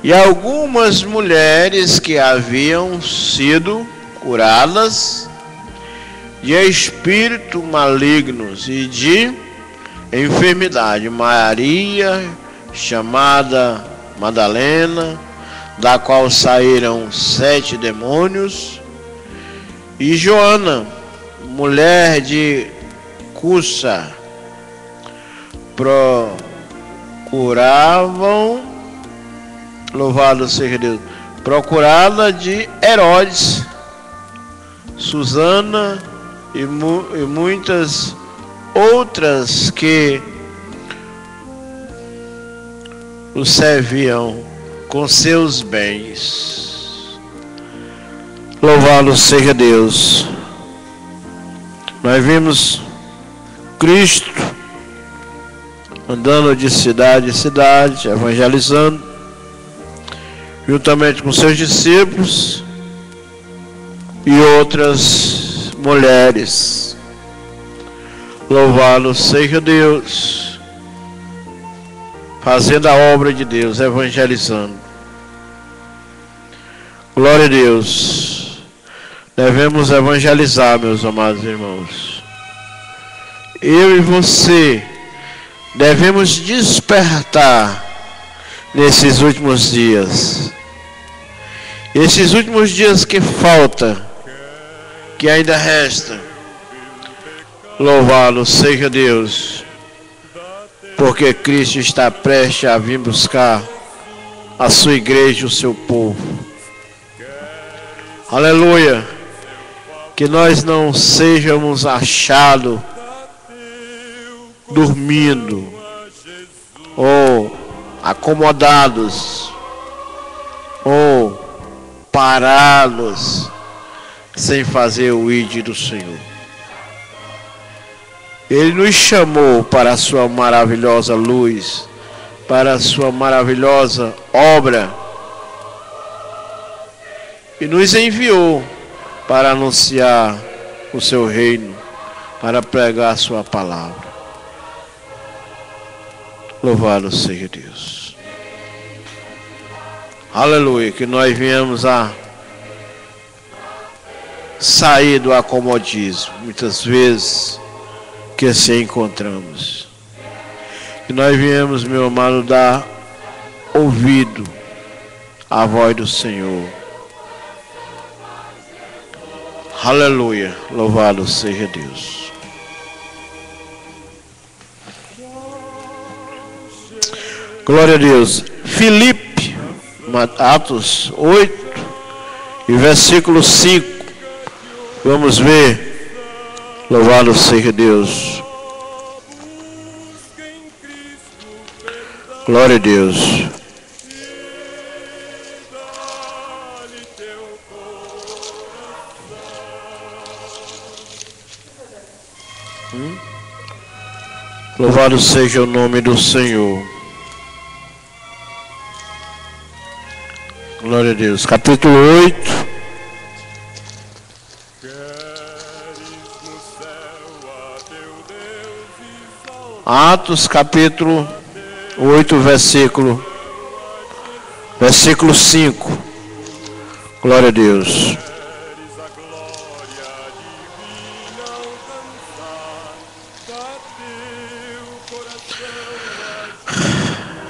E algumas mulheres que haviam sido curadas de espíritos malignos e de enfermidade, Maria, chamada Madalena, da qual saíram 7 demônios, e Joana, mulher de Cusa, procuravam, louvado seja Deus, procurada de Herodes, Susana e muitas outras que o serviam com seus bens. Louvado seja Deus. Nós vimos Cristo andando de cidade em cidade, evangelizando, juntamente com seus discípulos e outras mulheres. Louvado seja Deus, fazendo a obra de Deus, evangelizando. Glória a Deus. Devemos evangelizar, meus amados irmãos. Eu e você devemos despertar nesses últimos dias. Esses últimos dias que falta, que ainda resta, louvado seja Deus, porque Cristo está prestes a vir buscar a sua igreja, o seu povo. Aleluia. Que nós não sejamos achados dormindo ou acomodados ou parados sem fazer o ID do Senhor. Ele nos chamou para a sua maravilhosa luz, para a sua maravilhosa obra, e nos enviou para anunciar o seu reino, para pregar a sua palavra. Louvado seja Deus. Aleluia, que nós viemos a sair do acomodismo. Muitas vezes que se encontramos. Que nós viemos, meu amado, dar ouvido à voz do Senhor. Aleluia, louvado seja Deus. Glória a Deus. Filipe, Atos 8 e versículo 5. Vamos ver. Louvado seja Deus. Glória a Deus. Louvado seja o nome do Senhor. Glória a Deus. Capítulo 8. Atos, capítulo 8, versículo 5. Glória a Deus.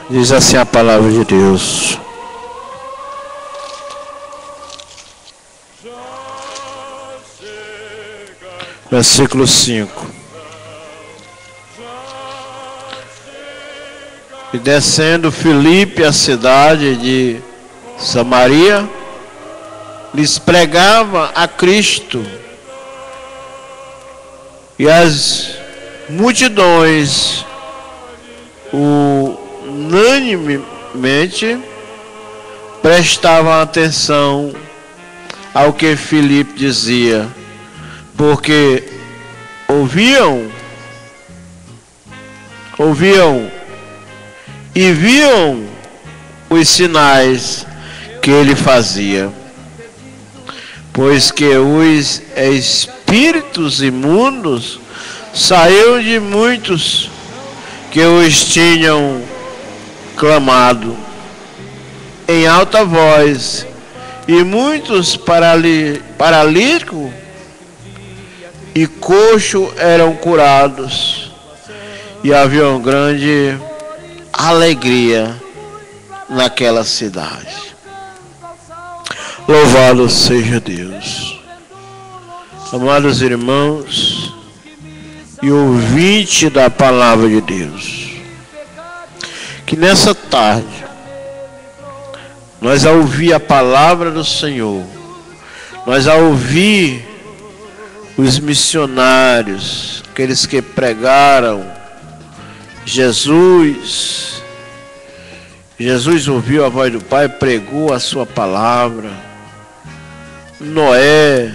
Diz assim a palavra de Deus. Versículo 5. E descendo Filipe à cidade de Samaria, lhes pregava a Cristo. E as multidões unanimemente prestavam atenção ao que Filipe dizia, porque ouviam e viam os sinais que ele fazia, pois que os espíritos imundos saíam de muitos que os tinham clamado em alta voz, e muitos paralíticos e coxo eram curados, e havia uma grande alegria naquela cidade. Louvado seja Deus. Amados irmãos e ouvinte da palavra de Deus, que nessa tarde nós, ao ouvir a palavra do Senhor, nós, ao ouvir os missionários, aqueles que pregaram Jesus ouviu a voz do Pai, pregou a sua palavra. Noé,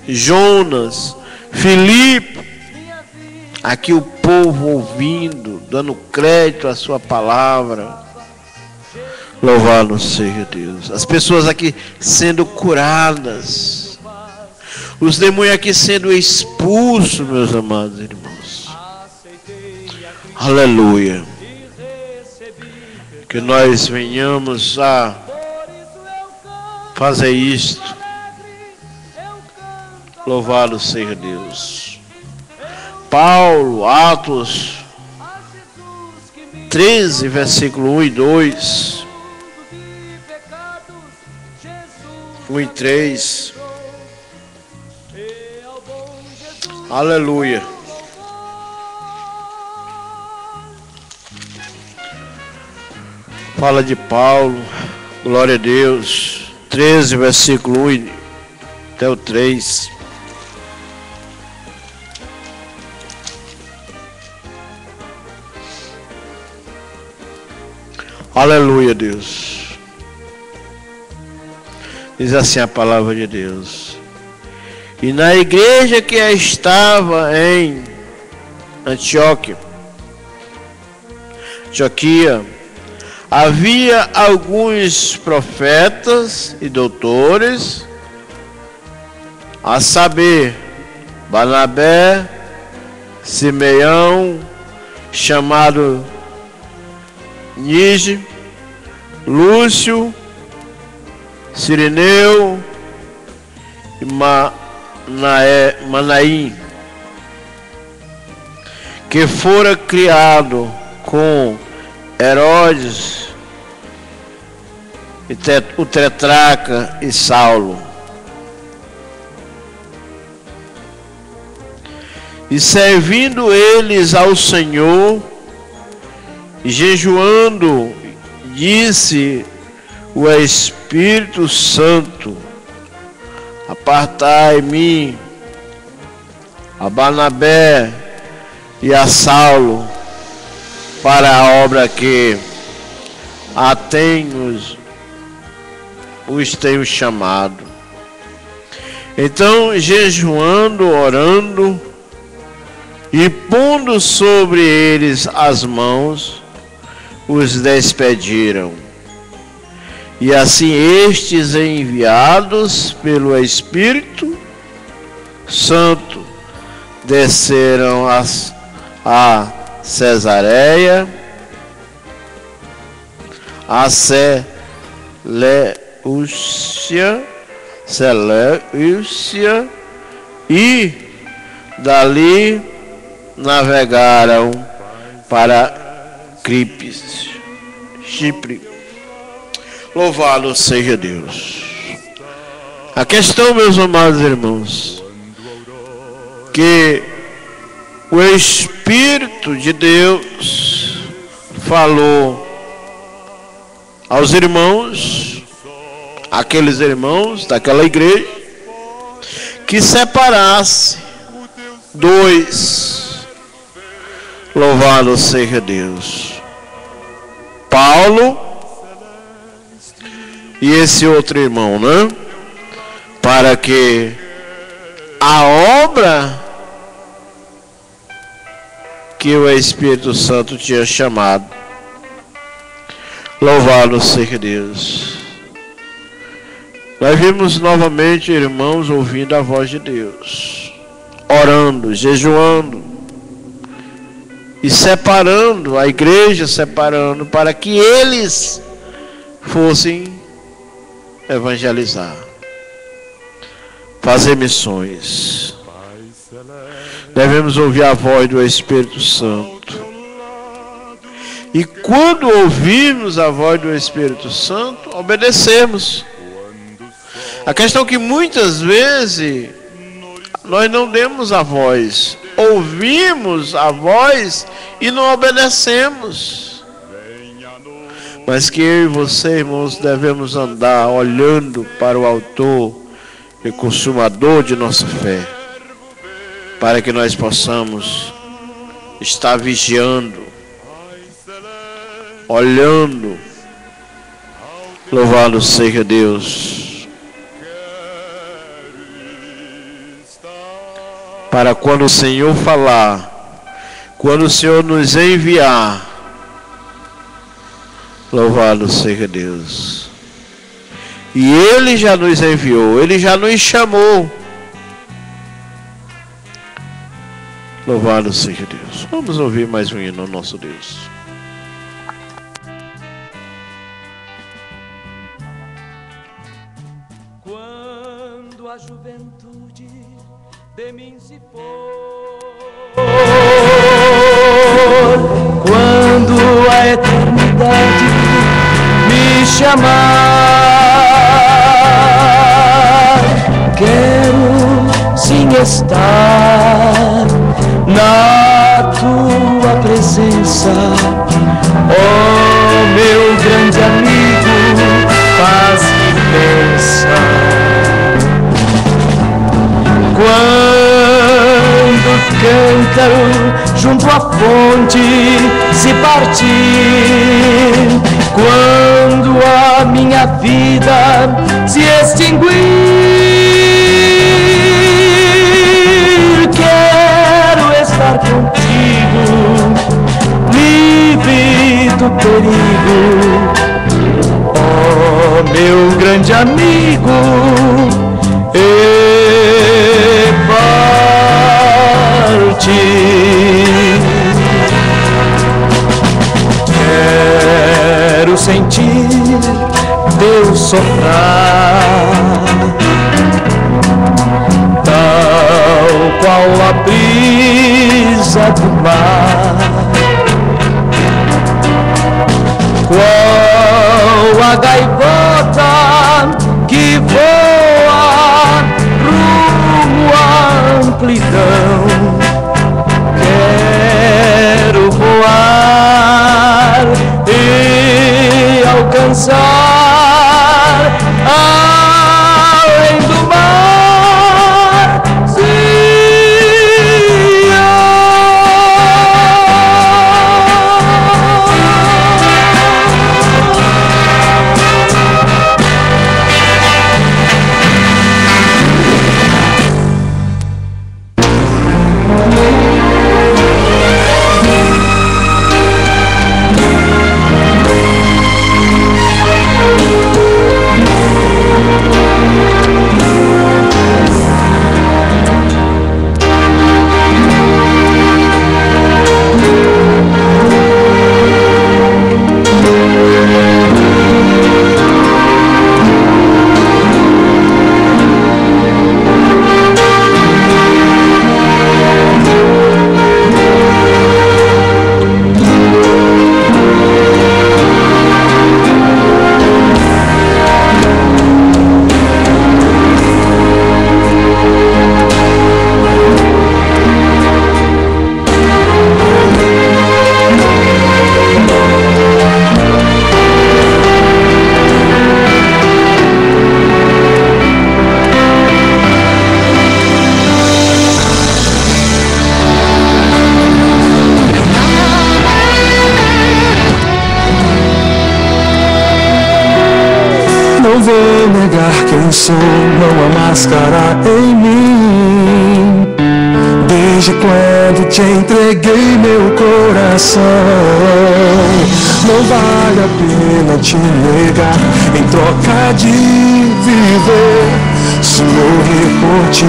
Jonas, Filipe, aqui o povo ouvindo, dando crédito à sua palavra. Louvado seja Deus. As pessoas aqui sendo curadas, os demônios aqui sendo expulsos, meus amados irmãos. Aleluia. Que nós venhamos a fazer isto. Louvado seja Deus. Paulo, Atos 13, versículo 1 e 2. 1 e 3. Aleluia. Fala de Paulo, glória a Deus. 13, versículo 1 até o 3. Aleluia, Deus. Diz assim a palavra de Deus. E na igreja que estava em Antioquia, havia alguns profetas e doutores, a saber, Barnabé, Simeão, chamado Níger, Lúcio, Cireneu e Manaim, que fora criado com Herodes, o tetrarca e Saulo. E servindo eles ao Senhor, e jejuando, disse o Espírito Santo: apartai-me a Barnabé e a Saulo para a obra que os tenho chamado. Então, jejuando, orando e pondo sobre eles as mãos, os despediram. E assim estes, enviados pelo Espírito Santo, desceram a Cesareia, a Seleucia, e dali navegaram para Chipre. Louvado seja Deus. A questão, meus amados irmãos, que o Espírito de Deus falou aos irmãos, aqueles irmãos daquela igreja, que separasse dois. Louvado seja Deus. Paulo e esse outro irmão, né? Para que a obra que o Espírito Santo tinha chamado. Louvado seja Deus. Nós vimos novamente, irmãos, ouvindo a voz de Deus, orando, jejuando e separando, a igreja separando, para que eles fossem evangelizar, fazer missões. Devemos ouvir a voz do Espírito Santo. E quando ouvirmos a voz do Espírito Santo, obedecemos. A questão é que muitas vezes nós não demos a voz, ouvimos a voz e não obedecemos. Mas que eu e você, irmãos, devemos andar olhando para o autor e consumador de nossa fé, para que nós possamos estar vigiando, olhando. Louvado seja Deus. Para quando o Senhor falar, quando o Senhor nos enviar, louvado seja Deus. E Ele já nos enviou, Ele já nos chamou. Louvado seja Deus. Vamos ouvir mais um hino ao nosso Deus. Quando a juventude de mim se for, quando a eternidade me chamar, quero sim estar na tua presença, oh meu grande amigo, paz imensa. Quando o cântaro junto à fonte se partir, quando a minha vida se extinguir, quero estar contigo, livre do perigo, oh meu grande amigo. Quero sentir Deus soprar, tal qual a brisa do mar, qual a gaivota que voa rumo à amplidão. Quero voar e alcançar além do mar. Não vou negar quem sou, não há máscara em mim. Desde quando te entreguei meu coração, não vale a pena te negar. Em troca de viver, se morrer por ti,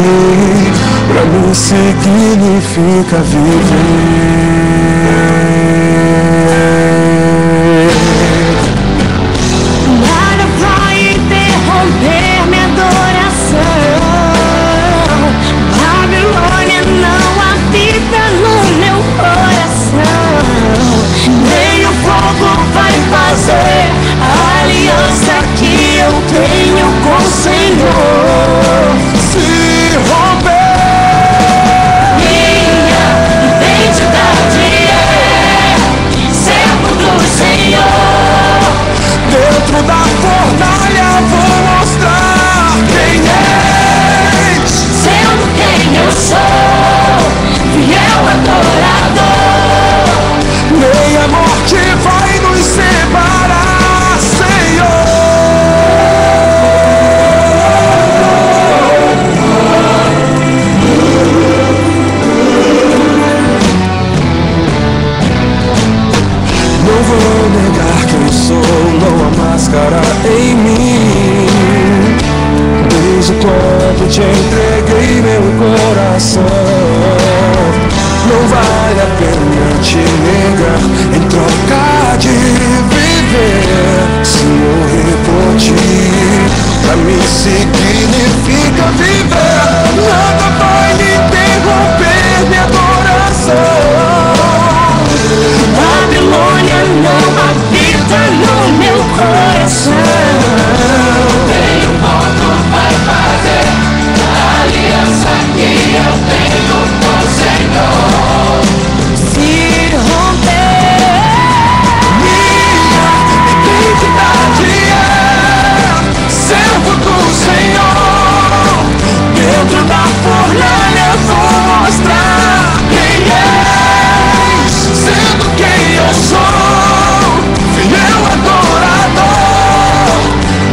pra mim significa viver. Interromper minha adoração. Babilônia não habita no meu coração. Nem o fogo vai fazer a aliança que eu tenho com o Senhor Se romper, minha identidade é servo do Senhor. dentro da fornalha vou mostrar quem és. Sendo quem eu sou, fiel adorador. Nem a morte vai nos separar, Senhor. Não vou negar quem sou, não há máscara em mim. Desde quando te entreguei meu coração, não vale a pena te negar. Em troca de viver, se morrer por ti, pra mim significa viver. Nada vai me interromper minha adoração. Babilônia não habita no meu coração. Nem o fogo vai fazer a aliança que eu tenho com o Senhor se romper. Minha identidade é servo do Senhor. Dentro da fornalha vou mostrar quem és. Sendo quem eu sou, fiel adorador.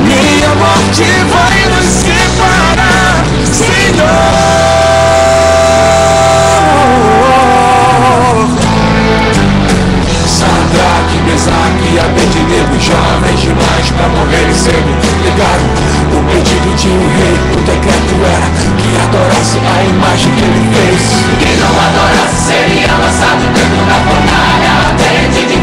Minha morte vai nos separar, Senhor. Sadraque, Mesaque e Abednego, jovens demais pra morrer e serem, negaram o pedido de um rei. O decreto era que adorasse a imagem que ele fez. Quem não adorasse seria lançado dentro da fornalha ardente de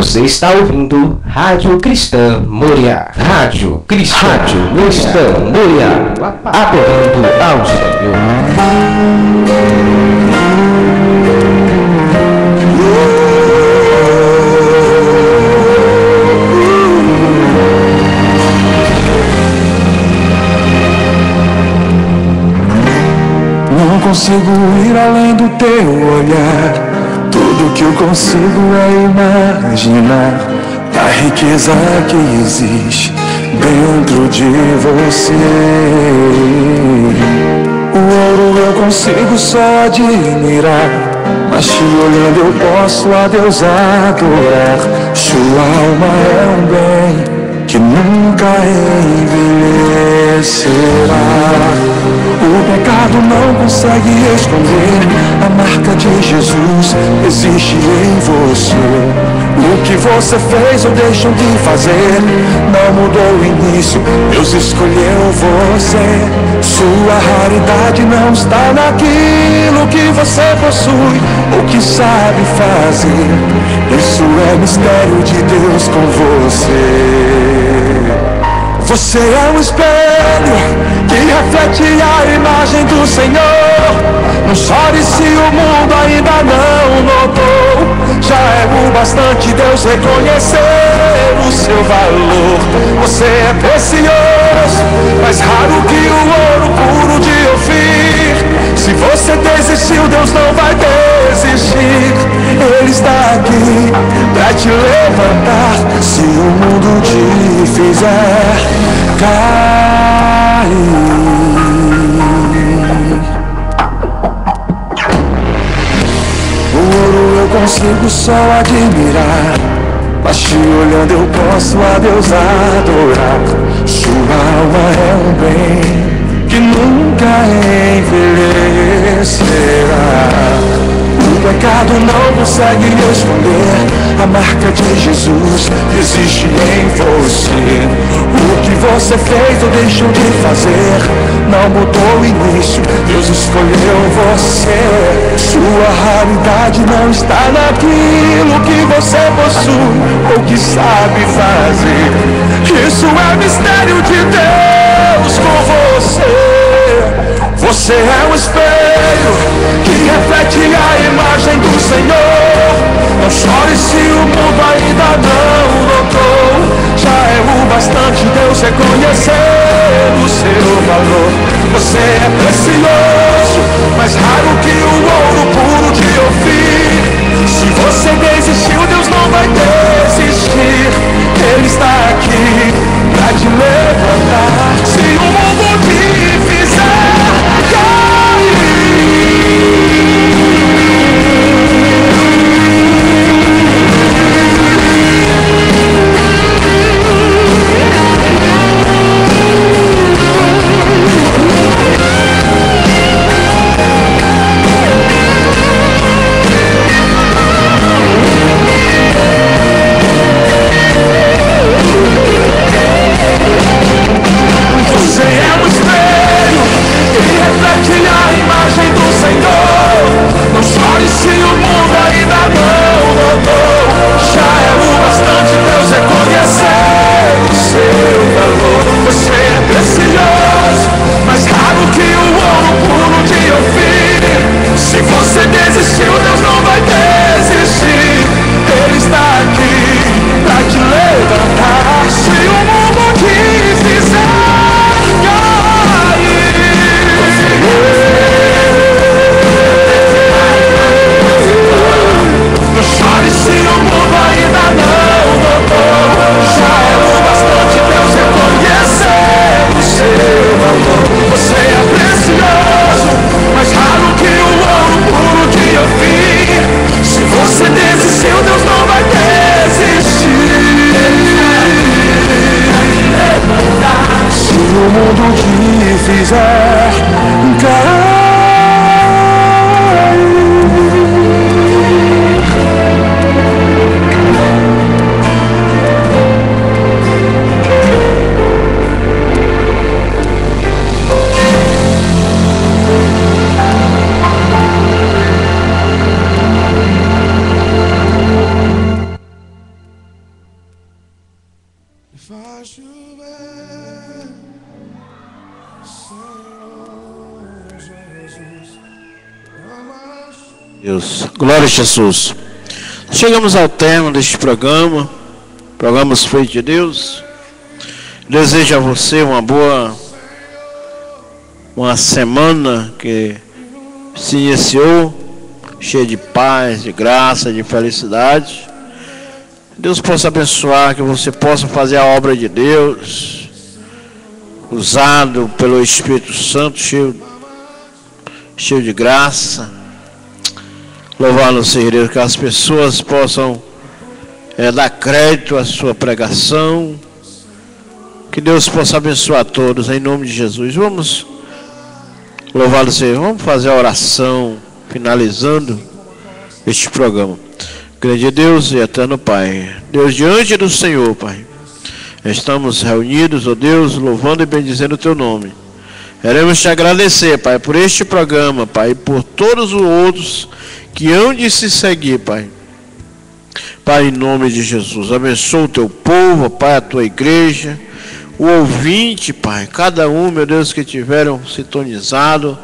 Você está ouvindo Rádio Cristã Moriá. Rádio Cristã Moriá. Adorando ao Senhor. Não consigo ir além do teu olhar. Tudo que eu consigo é imaginar a riqueza que existe dentro de você. O ouro eu consigo só admirar, mas te olhando eu posso a Deus adorar. Sua alma é um bem que nunca envelhecerá. O pecado não consegue esconder a marca de Jesus existe em você. O que você fez ou deixou de fazer não mudou o início, Deus escolheu você. Sua raridade não está naquilo que você possui ou que sabe fazer. Isso é mistério de Deus com você. Você é um espelho que reflete a imagem do Senhor. Não chore se o mundo ainda não notou. Já é o bastante Deus reconhecer o seu valor. Você é precioso, mais raro que o ouro puro de Ofir. Se você desistiu, Deus não vai desistir. Ele está aqui pra te levantar. Se o mundo te fizer cair. O ouro eu consigo só admirar, mas te olhando eu posso a Deus adorar. Sua alma é um bem que nunca envelhecerá. O pecado não consegue esconder a marca de Jesus existe em você. O que você fez ou deixou de fazer não mudou o início, Deus escolheu você. Sua raridade não está naquilo que você possui ou que sabe fazer. Isso é mistério de Deus com você. Você é um espelho que reflete a imagem do Senhor. Não chore se o mundo ainda não notou. Já é o bastante Deus reconhecer o seu valor. Você é precioso, mais raro que o ouro puro de Ofir. Se você desistiu, Deus não vai desistir. Ele está aqui pra te levantar. Se o mundo te fizer faz chover, Senhor Jesus. Deus, glória a Jesus. Chegamos ao termo deste programa, programas feitos de Deus. Desejo a você uma semana que se iniciou cheia de paz, de graça, de felicidade. Deus possa abençoar, que você possa fazer a obra de Deus, usado pelo Espírito Santo, cheio de graça. Louvado seja Deus, que as pessoas possam dar crédito à sua pregação. Que Deus possa abençoar a todos, em nome de Jesus. Vamos, louvado seja, vamos fazer a oração, finalizando este programa. Grande Deus e eterno Pai, Deus, diante do Senhor, Pai, estamos reunidos, ó Deus, louvando e bendizendo o Teu nome. Queremos Te agradecer, Pai, por este programa, Pai, e por todos os outros que hão de se seguir, Pai. Pai, em nome de Jesus, abençoa o Teu povo, Pai, a Tua igreja, o ouvinte, Pai, cada um, meu Deus, que tiveram sintonizado,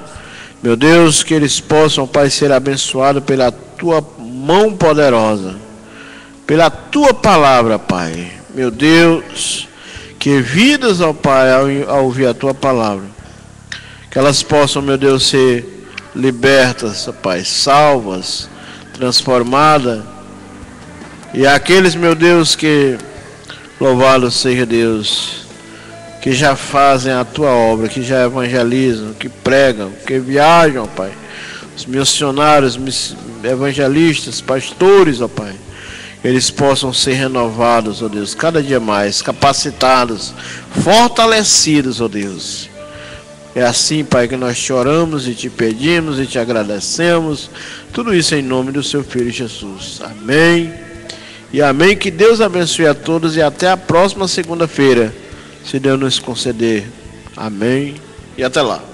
meu Deus, que eles possam, Pai, ser abençoados pela Tua mão poderosa, pela Tua palavra, Pai. Meu Deus, que vidas, ó Pai, ao ouvir a Tua palavra, que elas possam, meu Deus, ser libertas, ó Pai, salvas, transformadas. E aqueles, meu Deus, que, louvado seja Deus, que já fazem a Tua obra, que já evangelizam, que pregam, que viajam, ó Pai, os missionários, evangelistas, pastores, ó Pai, eles possam ser renovados, ó Deus, cada dia mais, capacitados, fortalecidos, ó Deus. É assim, Pai, que nós choramos e Te pedimos e Te agradecemos, tudo isso em nome do Seu Filho Jesus. Amém e amém. Que Deus abençoe a todos e até a próxima segunda-feira, se Deus nos conceder. Amém e até lá.